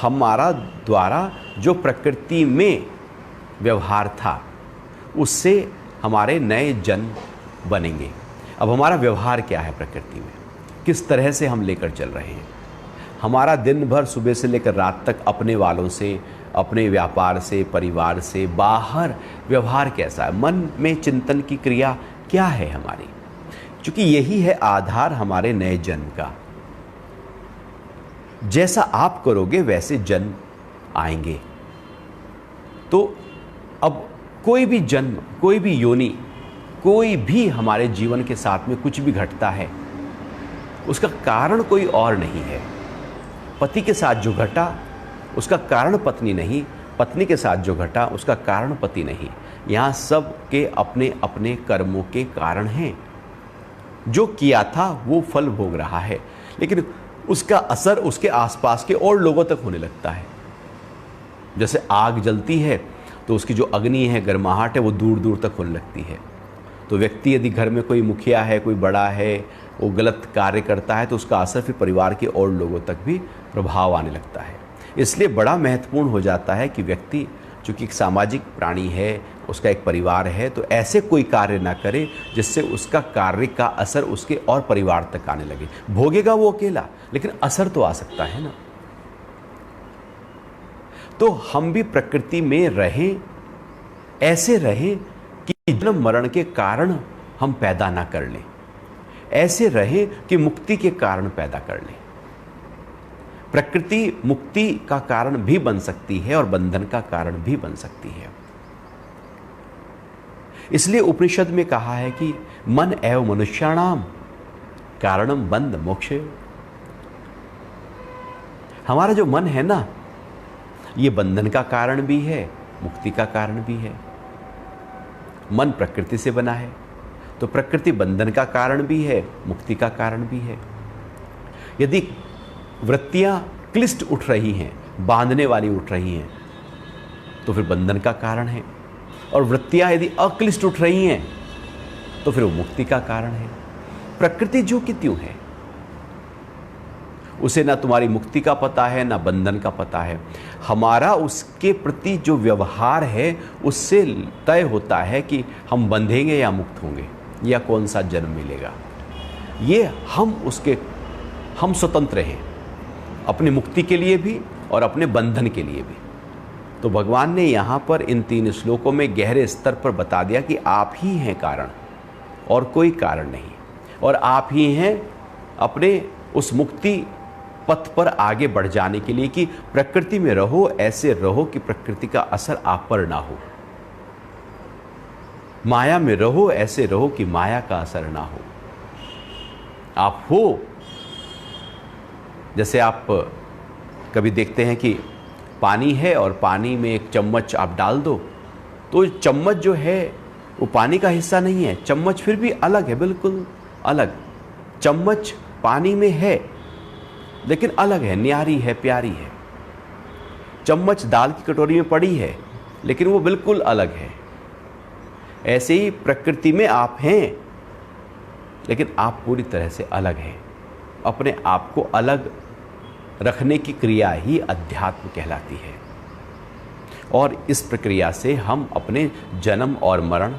हमारा द्वारा जो प्रकृति में व्यवहार था उससे हमारे नए जन्म बनेंगे। अब हमारा व्यवहार क्या है प्रकृति में, किस तरह से हम लेकर चल रहे हैं? हमारा दिन भर सुबह से लेकर रात तक अपने वालों से, अपने व्यापार से, परिवार से बाहर व्यवहार कैसा है? मन में चिंतन की क्रिया क्या है हमारी? क्योंकि यही है आधार हमारे नए जन्म का। जैसा आप करोगे वैसे जन्म आएंगे। तो अब कोई भी जन्म, कोई भी योनि, कोई भी हमारे जीवन के साथ में कुछ भी घटता है, उसका कारण कोई और नहीं है। पति के साथ जो घटा उसका कारण पत्नी नहीं, पत्नी के साथ जो घटा उसका कारण पति नहीं। यहाँ सब के अपने अपने कर्मों के कारण हैं। जो किया था वो फल भोग रहा है, लेकिन उसका असर उसके आसपास के और लोगों तक होने लगता है। जैसे आग जलती है तो उसकी जो अग्नि है, गर्माहट है, वो दूर दूर तक होने लगती है। तो व्यक्ति यदि घर में कोई मुखिया है, कोई बड़ा है, वो गलत कार्य करता है तो उसका असर फिर परिवार के और लोगों तक भी प्रभाव आने लगता है। इसलिए बड़ा महत्वपूर्ण हो जाता है कि व्यक्ति, चूँकि एक सामाजिक प्राणी है, उसका एक परिवार है, तो ऐसे कोई कार्य ना करे जिससे उसका कार्य का असर उसके और परिवार तक आने लगे। भोगेगा वो अकेला, लेकिन असर तो आ सकता है ना। तो हम भी प्रकृति में रहें, ऐसे रहें कि जन्म मरण के कारण हम पैदा ना कर लें, ऐसे रहें कि मुक्ति के कारण पैदा कर लें। प्रकृति मुक्ति का कारण भी बन सकती है और बंधन का कारण भी बन सकती है। इसलिए उपनिषद में कहा है कि मन एव मनुष्याणाम कारणम बंध मोक्ष। हमारा जो मन है ना, ये बंधन का कारण भी है, मुक्ति का कारण भी है। मन प्रकृति से बना है, तो प्रकृति बंधन का कारण भी है, मुक्ति का कारण भी है। यदि वृत्तियां क्लिष्ट उठ रही हैं, बांधने वाली उठ रही हैं, तो फिर बंधन का कारण है। और वृत्तियां यदि अक्लिष्ट उठ रही हैं तो फिर वो मुक्ति का कारण है। प्रकृति जो कि त्यों है, उसे ना तुम्हारी मुक्ति का पता है ना बंधन का पता है। हमारा उसके प्रति जो व्यवहार है उससे तय होता है कि हम बंधेंगे या मुक्त होंगे, या कौन सा जन्म मिलेगा। ये हम स्वतंत्र हैं, अपनी मुक्ति के लिए भी और अपने बंधन के लिए भी। तो भगवान ने यहाँ पर इन 3 श्लोकों में गहरे स्तर पर बता दिया कि आप ही हैं कारण और कोई कारण नहीं, और आप ही हैं अपने उस मुक्ति पथ पर आगे बढ़ जाने के लिए कि प्रकृति में रहो, ऐसे रहो कि प्रकृति का असर आप पर ना हो। माया में रहो, ऐसे रहो कि माया का असर ना हो। आप हो, जैसे आप कभी देखते हैं कि पानी है और पानी में एक चम्मच आप डाल दो, तो चम्मच जो है वो पानी का हिस्सा नहीं है, चम्मच फिर भी अलग है, बिल्कुल अलग। चम्मच पानी में है लेकिन अलग है, न्यारी है, प्यारी है। चम्मच दाल की कटोरी में पड़ी है लेकिन वो बिल्कुल अलग है। ऐसे ही प्रकृति में आप हैं लेकिन आप पूरी तरह से अलग हैं। अपने आप को अलग रखने की क्रिया ही अध्यात्म कहलाती है। और इस प्रक्रिया से हम अपने जन्म और मरण,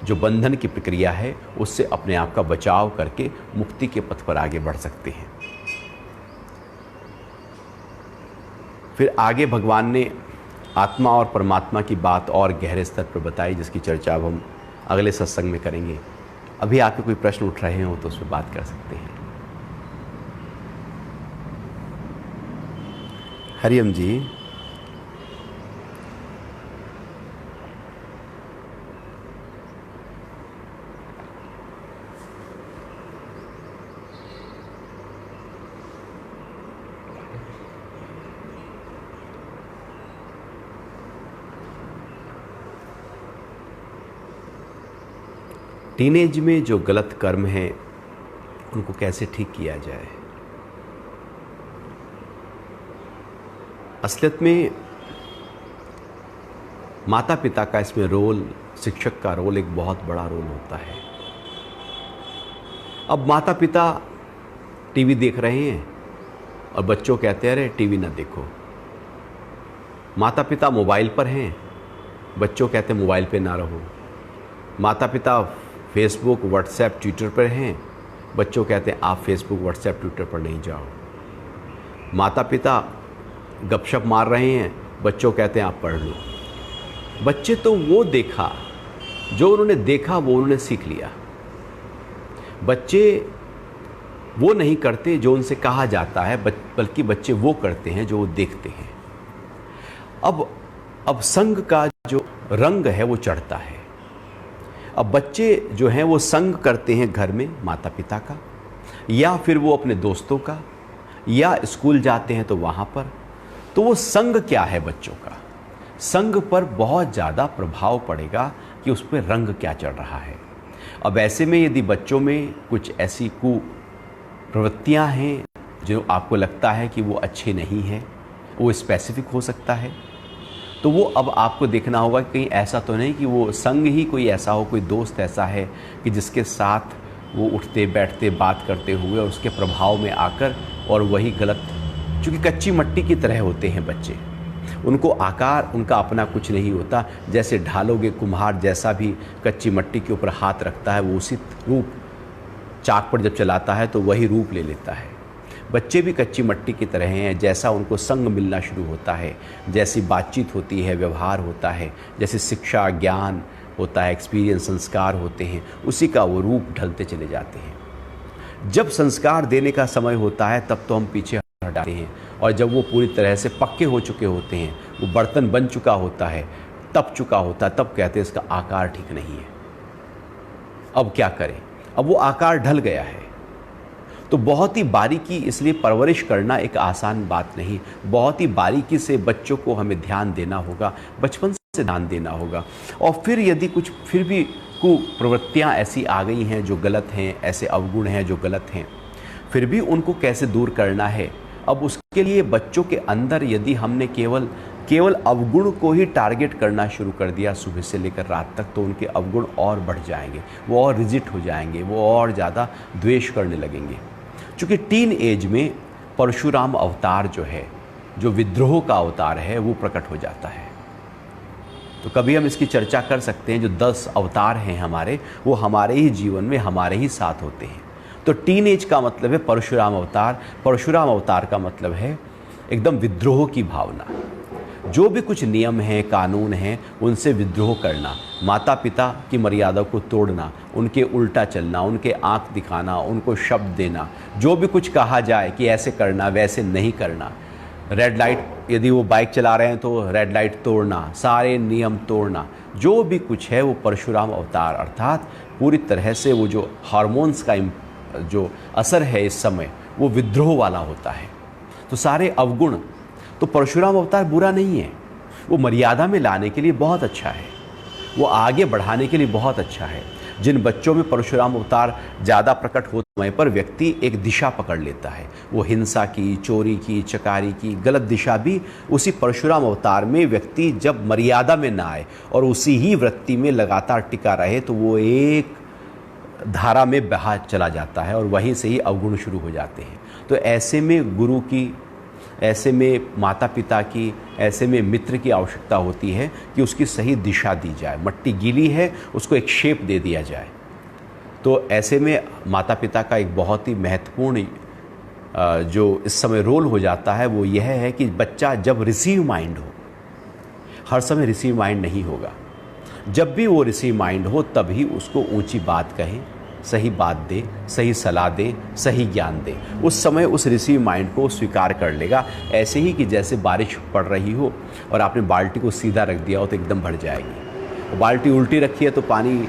जो बंधन की प्रक्रिया है, उससे अपने आप का बचाव करके मुक्ति के पथ पर आगे बढ़ सकते हैं। फिर आगे भगवान ने आत्मा और परमात्मा की बात और गहरे स्तर पर बताई, जिसकी चर्चा अब हम अगले सत्संग में करेंगे। अभी आपके कोई प्रश्न उठ रहे हो तो उस पर बात कर सकते हैं। हरिओम जी। टीनेज में जो गलत कर्म है उनको कैसे ठीक किया जाए? असलियत में माता पिता का इसमें रोल, शिक्षक का रोल एक बहुत बड़ा रोल होता है। अब माता पिता टीवी देख रहे हैं और बच्चों कहते हैं अरे टीवी ना देखो। माता पिता मोबाइल पर हैं, बच्चों कहते हैं मोबाइल पे ना रहो। माता पिता फेसबुक, व्हाट्सएप, ट्विटर पर हैं, बच्चों कहते हैं आप फेसबुक, व्हाट्सएप, ट्विटर पर नहीं जाओ। माता पिता गपशप मार रहे हैं, बच्चों कहते हैं आप पढ़ लो। बच्चे तो वो देखा, जो उन्होंने देखा वो उन्होंने सीख लिया। बच्चे वो नहीं करते जो उनसे कहा जाता है, बल्कि बच्चे वो करते हैं जो वो देखते हैं। अब संग का जो रंग है वो चढ़ता है। अब बच्चे जो हैं वो संग करते हैं घर में माता पिता का, या फिर वो अपने दोस्तों का, या स्कूल जाते हैं तो वहाँ पर। तो वो संग क्या है बच्चों का? संग पर बहुत ज़्यादा प्रभाव पड़ेगा कि उस पर रंग क्या चढ़ रहा है। अब ऐसे में यदि बच्चों में कुछ ऐसी कुप्रवृत्तियाँ हैं जो आपको लगता है कि वो अच्छे नहीं हैं, वो स्पेसिफिक हो सकता है, तो वो अब आपको देखना होगा कि कहीं ऐसा तो नहीं कि वो संग ही कोई ऐसा हो, कोई दोस्त ऐसा है कि जिसके साथ वो उठते बैठते बात करते हुए और उसके प्रभाव में आकर और वही गलत, चूँकि कच्ची मिट्टी की तरह होते हैं बच्चे, उनको आकार उनका अपना कुछ नहीं होता। जैसे ढालोगे, कुम्हार जैसा भी कच्ची मिट्टी के ऊपर हाथ रखता है वो उसी रूप चाक पर जब चलाता है तो वही रूप ले लेता है। बच्चे भी कच्ची मिट्टी की तरह हैं। जैसा उनको संग मिलना शुरू होता है, जैसी बातचीत होती है, व्यवहार होता है, जैसे शिक्षा, ज्ञान होता है, एक्सपीरियंस, संस्कार होते हैं, उसी का वो रूप ढलते चले जाते हैं। जब संस्कार देने का समय होता है तब तो हम पीछे हटाते हैं, और जब वो पूरी तरह से पक्के हो चुके होते हैं, वो बर्तन बन चुका होता है, तप चुका होता है, तब कहते हैं इसका आकार ठीक नहीं है, अब क्या करें। अब वो आकार ढल गया है। तो बहुत ही बारीकी, इसलिए परवरिश करना एक आसान बात नहीं। बहुत ही बारीकी से बच्चों को हमें ध्यान देना होगा, बचपन से ध्यान देना होगा। और फिर यदि कुछ फिर भी कुप्रवृत्तियाँ ऐसी आ गई हैं जो गलत हैं, ऐसे अवगुण हैं जो गलत हैं, फिर भी उनको कैसे दूर करना है। अब उसके लिए बच्चों के अंदर यदि हमने केवल अवगुण को ही टारगेट करना शुरू कर दिया सुबह से लेकर रात तक, तो उनके अवगुण और बढ़ जाएंगे, वो और रिजिट हो जाएंगे, वो और ज़्यादा द्वेष करने लगेंगे। चूँकि टीन एज में परशुराम अवतार जो है, जो विद्रोह का अवतार है, वो प्रकट हो जाता है। तो कभी हम इसकी चर्चा कर सकते हैं। जो 10 अवतार हैं हमारे, वो हमारे ही जीवन में हमारे ही साथ होते हैं। तो टीन एज का मतलब है परशुराम अवतार। परशुराम अवतार का मतलब है एकदम विद्रोह की भावना। जो भी कुछ नियम हैं, कानून हैं, उनसे विद्रोह करना, माता पिता की मर्यादा को तोड़ना, उनके उल्टा चलना, उनके आंख दिखाना, उनको शब्द देना, जो भी कुछ कहा जाए कि ऐसे करना वैसे नहीं करना। रेड लाइट, यदि वो बाइक चला रहे हैं तो रेड लाइट तोड़ना, सारे नियम तोड़ना, जो भी कुछ है वो परशुराम अवतार, अर्थात पूरी तरह से वो जो हार्मोन्स का जो असर है इस समय, वो विद्रोह वाला होता है। तो सारे अवगुण, तो परशुराम अवतार बुरा नहीं है, वो मर्यादा में लाने के लिए बहुत अच्छा है, वो आगे बढ़ाने के लिए बहुत अच्छा है। जिन बच्चों में परशुराम अवतार ज़्यादा प्रकट होते समय पर व्यक्ति एक दिशा पकड़ लेता है। वो हिंसा की, चोरी की, चकारी की गलत दिशा भी उसी परशुराम अवतार में व्यक्ति जब मर्यादा में ना आए और उसी ही वृत्ति में लगातार टिका रहे तो वो एक धारा में बहा चला जाता है और वहीं से ही अवगुण शुरू हो जाते हैं। तो ऐसे में गुरु की, ऐसे में माता पिता की, ऐसे में मित्र की आवश्यकता होती है कि उसकी सही दिशा दी जाए। मट्टी गीली है, उसको एक शेप दे दिया जाए। तो ऐसे में माता पिता का एक बहुत ही महत्वपूर्ण जो इस समय रोल हो जाता है वो यह है कि बच्चा जब रिसीव माइंड हो, हर समय रिसीव माइंड नहीं होगा, जब भी वो रिसीव माइंड हो तभी उसको ऊंची बात कहें, सही बात दे, सही सलाह दे, सही ज्ञान दे। उस समय उस रिसीव माइंड को स्वीकार कर लेगा। ऐसे ही कि जैसे बारिश पड़ रही हो और आपने बाल्टी को सीधा रख दिया हो तो एकदम भर जाएगी। बाल्टी उल्टी रखी है तो पानी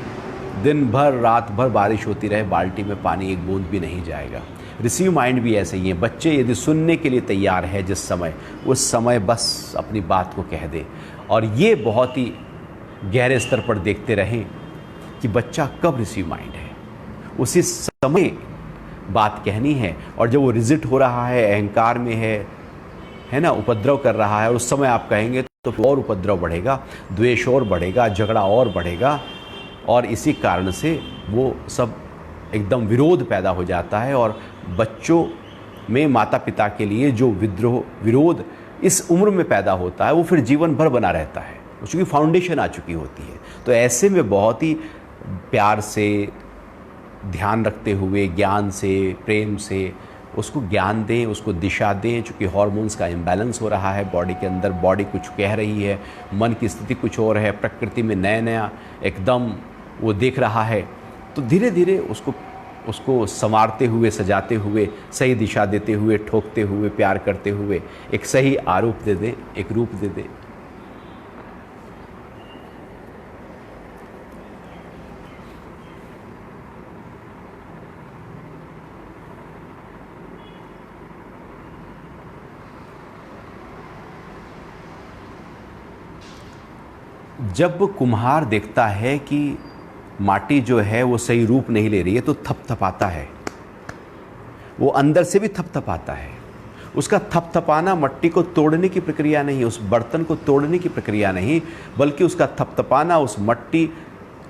दिन भर रात भर बारिश होती रहे, बाल्टी में पानी एक बूंद भी नहीं जाएगा। रिसीव माइंड भी ऐसे ही है। बच्चे यदि सुनने के लिए तैयार है जिस समय, उस समय बस अपनी बात को कह दे। और ये बहुत ही गहरे स्तर पर देखते रहें कि बच्चा कब रिसीव माइंड है, उसी समय बात कहनी है। और जब वो रिजिट हो रहा है, अहंकार में है ना, उपद्रव कर रहा है, उस समय आप कहेंगे तो और उपद्रव बढ़ेगा, द्वेष और बढ़ेगा, झगड़ा और बढ़ेगा। और इसी कारण से वो सब एकदम विरोध पैदा हो जाता है। और बच्चों में माता पिता के लिए जो विरोध इस उम्र में पैदा होता है वो फिर जीवन भर बना रहता है, उसकी फाउंडेशन आ चुकी होती है। तो ऐसे में बहुत ही प्यार से, ध्यान रखते हुए, ज्ञान से, प्रेम से उसको ज्ञान दें, उसको दिशा दें। चूँकि हार्मोन्स का इम्बैलेंस हो रहा है बॉडी के अंदर, बॉडी कुछ कह रही है, मन की स्थिति कुछ और है, प्रकृति में नया नया एकदम वो देख रहा है। तो धीरे धीरे उसको संवारते हुए, सजाते हुए, सही दिशा देते हुए, ठोकते हुए, प्यार करते हुए एक सही आरूप दे दें, एक रूप दे दें। जब कुम्हार देखता है कि माटी जो है वो सही रूप नहीं ले रही है तो थपथपाता है, वो अंदर से भी थपथपाता है। उसका थपथपाना मट्टी को तोड़ने की प्रक्रिया नहीं, उस बर्तन को तोड़ने की प्रक्रिया नहीं, बल्कि उसका थपथपाना उस मट्टी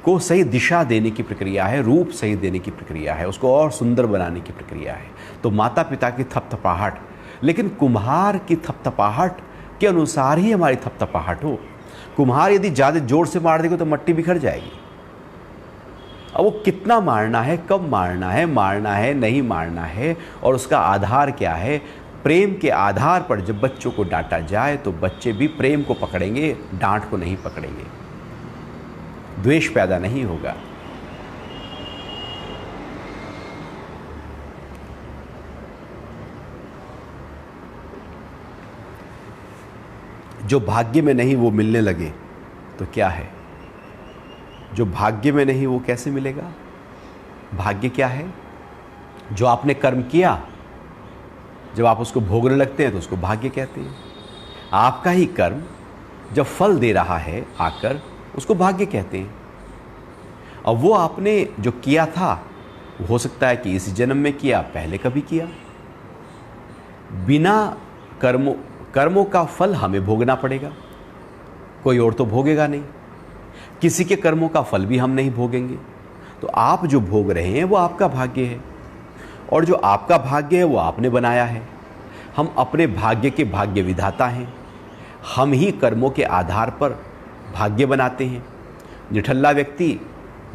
को सही दिशा देने की प्रक्रिया है, रूप सही देने की प्रक्रिया है, उसको और सुंदर बनाने की प्रक्रिया है। तो माता पिता की थपथपाहट, लेकिन कुम्हार की थपथपाहट के अनुसार ही हमारी थपथपाहट हो। कुम्हार यदि ज़्यादा जोर से मार देगा तो मट्टी बिखर जाएगी। अब वो कितना मारना है, कब मारना है नहीं मारना है, और उसका आधार क्या है। प्रेम के आधार पर जब बच्चों को डांटा जाए तो बच्चे भी प्रेम को पकड़ेंगे, डांट को नहीं पकड़ेंगे, द्वेष पैदा नहीं होगा। जो भाग्य में नहीं वो मिलने लगे तो क्या है, जो भाग्य में नहीं वो कैसे मिलेगा। भाग्य क्या है, जो आपने कर्म किया, जब आप उसको भोगने लगते हैं तो उसको भाग्य कहते हैं। आपका ही कर्म जब फल दे रहा है आकर, उसको भाग्य कहते हैं। और वो आपने जो किया था, हो सकता है कि इस जन्म में किया, पहले कभी किया। बिना कर्मों का फल हमें भोगना पड़ेगा, कोई और तो भोगेगा नहीं। किसी के कर्मों का फल भी हम नहीं भोगेंगे। तो आप जो भोग रहे हैं वो आपका भाग्य है, और जो आपका भाग्य है वो आपने बनाया है। हम अपने भाग्य के भाग्य विधाता हैं। हम ही कर्मों के आधार पर भाग्य बनाते हैं। निठल्ला व्यक्ति,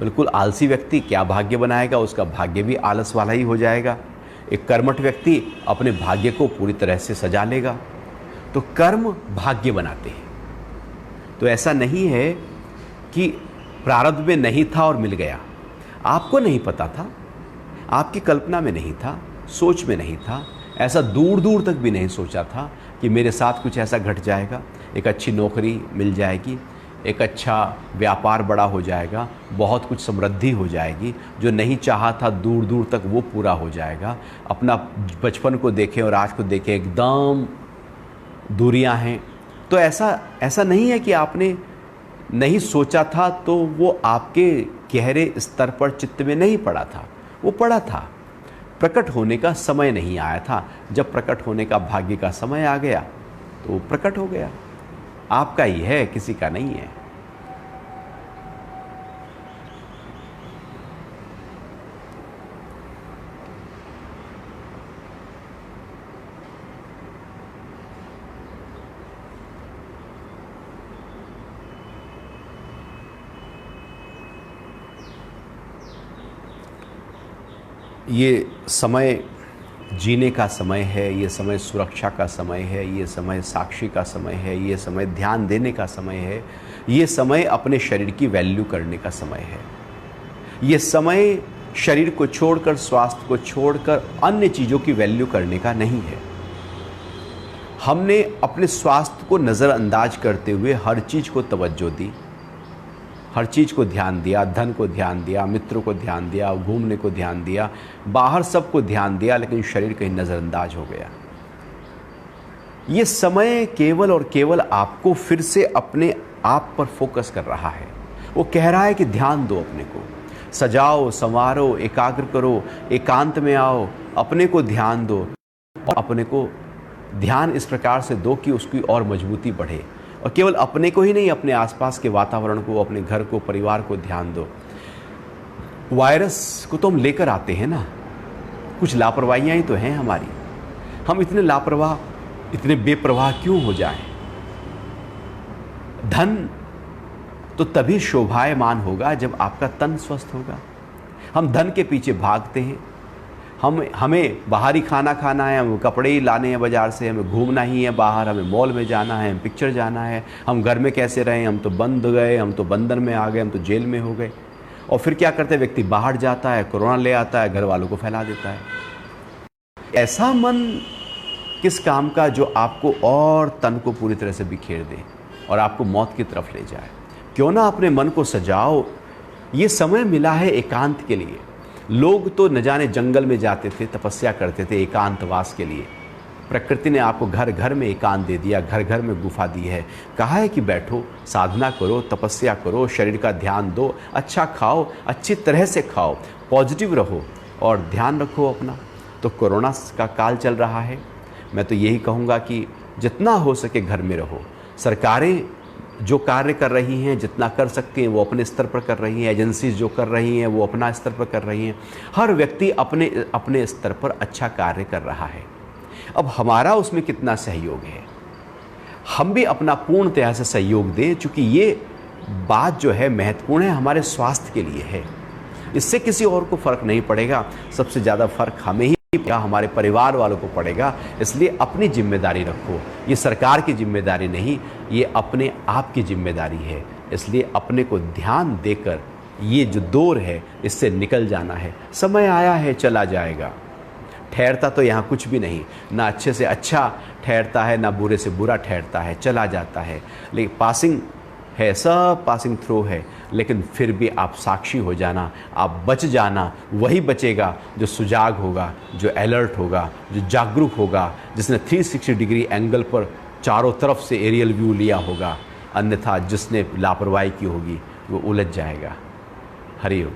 बिल्कुल आलसी व्यक्ति क्या भाग्य बनाएगा, उसका भाग्य भी आलस वाला ही हो जाएगा। एक कर्मठ व्यक्ति अपने भाग्य को पूरी तरह से सजा लेगा। तो कर्म भाग्य बनाते हैं। तो ऐसा नहीं है कि प्रारब्ध में नहीं था और मिल गया। आपको नहीं पता था, आपकी कल्पना में नहीं था, सोच में नहीं था, ऐसा दूर दूर तक भी नहीं सोचा था कि मेरे साथ कुछ ऐसा घट जाएगा, एक अच्छी नौकरी मिल जाएगी, एक अच्छा व्यापार बड़ा हो जाएगा, बहुत कुछ समृद्धि हो जाएगी। जो नहीं चाहा था दूर दूर तक वो पूरा हो जाएगा। अपना बचपन को देखें और आज को देखें, एकदम दूरियां हैं। तो ऐसा नहीं है कि आपने नहीं सोचा था तो वो आपके गहरे स्तर पर चित्त में नहीं पड़ा था, वो पड़ा था। प्रकट होने का समय नहीं आया था। जब प्रकट होने का भाग्य का समय आ गया तो वो प्रकट हो गया। आपका ही है, किसी का नहीं है। ये समय जीने का समय है, ये समय सुरक्षा का समय है, ये समय साक्षी का समय है, ये समय ध्यान देने का समय है, ये समय अपने शरीर की वैल्यू करने का समय है। ये समय शरीर को छोड़कर, स्वास्थ्य को छोड़कर अन्य चीज़ों की वैल्यू करने का नहीं है। हमने अपने स्वास्थ्य को नज़रअंदाज करते हुए हर चीज़ को तवज्जो दी, हर चीज़ को ध्यान दिया, धन को ध्यान दिया, मित्रों को ध्यान दिया, घूमने को ध्यान दिया, बाहर सबको ध्यान दिया, लेकिन शरीर कहीं नज़रअंदाज हो गया। ये समय केवल और केवल आपको फिर से अपने आप पर फोकस कर रहा है। वो कह रहा है कि ध्यान दो, अपने को सजाओ, संवारो, एकाग्र करो, एकांत में आओ, अपने को ध्यान दो और अपने को ध्यान इस प्रकार से दो कि उसकी और मजबूती बढ़े। और केवल अपने को ही नहीं, अपने आसपास के वातावरण को, अपने घर को, परिवार को ध्यान दो। वायरस को तो हम लेकर आते हैं ना, कुछ लापरवाहियां ही तो हैं हमारी। हम इतने लापरवाह, इतने बेप्रवाह क्यों हो जाएं? धन तो तभी शोभायमान होगा जब आपका तन स्वस्थ होगा। हम धन के पीछे भागते हैं, हमें बाहरी खाना खाना है, हमें कपड़े ही लाने हैं बाज़ार से, हमें घूमना ही है बाहर, हमें मॉल में जाना है, हमें पिक्चर जाना है, हम घर में कैसे रहें, हम तो बंद गए, हम तो बंधन में आ गए, हम तो जेल में हो गए। और फिर क्या करते हैं, व्यक्ति बाहर जाता है, कोरोना ले आता है, घर वालों को फैला देता है। ऐसा मन किस काम का जो आपको और तन को पूरी तरह से बिखेर दे और आपको मौत की तरफ ले जाए। क्यों ना अपने मन को सजाओ। ये समय मिला है एकांत के लिए। लोग तो न जाने जंगल में जाते थे, तपस्या करते थे एकांतवास के लिए। प्रकृति ने आपको घर घर में एकांत दे दिया, घर घर में गुफा दी है। कहा है कि बैठो, साधना करो, तपस्या करो, शरीर का ध्यान दो, अच्छा खाओ, अच्छी तरह से खाओ, पॉजिटिव रहो और ध्यान रखो अपना। तो कोरोना का काल चल रहा है, मैं तो यही कहूँगा कि जितना हो सके घर में रहो। सरकारें जो कार्य कर रही हैं, जितना कर सकती हैं वो अपने स्तर पर कर रही हैं, एजेंसीज जो कर रही हैं वो अपना स्तर पर कर रही हैं। हर व्यक्ति अपने अपने स्तर पर अच्छा कार्य कर रहा है। अब हमारा उसमें कितना सहयोग है, हम भी अपना पूर्णतया से सहयोग दें, क्योंकि ये बात जो है महत्वपूर्ण है, हमारे स्वास्थ्य के लिए है। इससे किसी और को फ़र्क नहीं पड़ेगा, सबसे ज़्यादा फ़र्क हमें ही या हमारे परिवार वालों को पड़ेगा। इसलिए अपनी जिम्मेदारी रखो। ये सरकार की जिम्मेदारी नहीं, ये अपने आप की जिम्मेदारी है। इसलिए अपने को ध्यान देकर ये जो दौर है इससे निकल जाना है। समय आया है, चला जाएगा। ठहरता तो यहाँ कुछ भी नहीं, ना अच्छे से अच्छा ठहरता है, ना बुरे से बुरा ठहरता है, चला जाता है। लेकिन पासिंग है, सब पासिंग थ्रू है। लेकिन फिर भी आप साक्षी हो जाना, आप बच जाना। वही बचेगा जो सुजाग होगा, जो अलर्ट होगा, जो जागरूक होगा, जिसने 360 डिग्री एंगल पर चारों तरफ से एरियल व्यू लिया होगा। अन्यथा जिसने लापरवाही की होगी वो उलझ जाएगा। हरि ओम।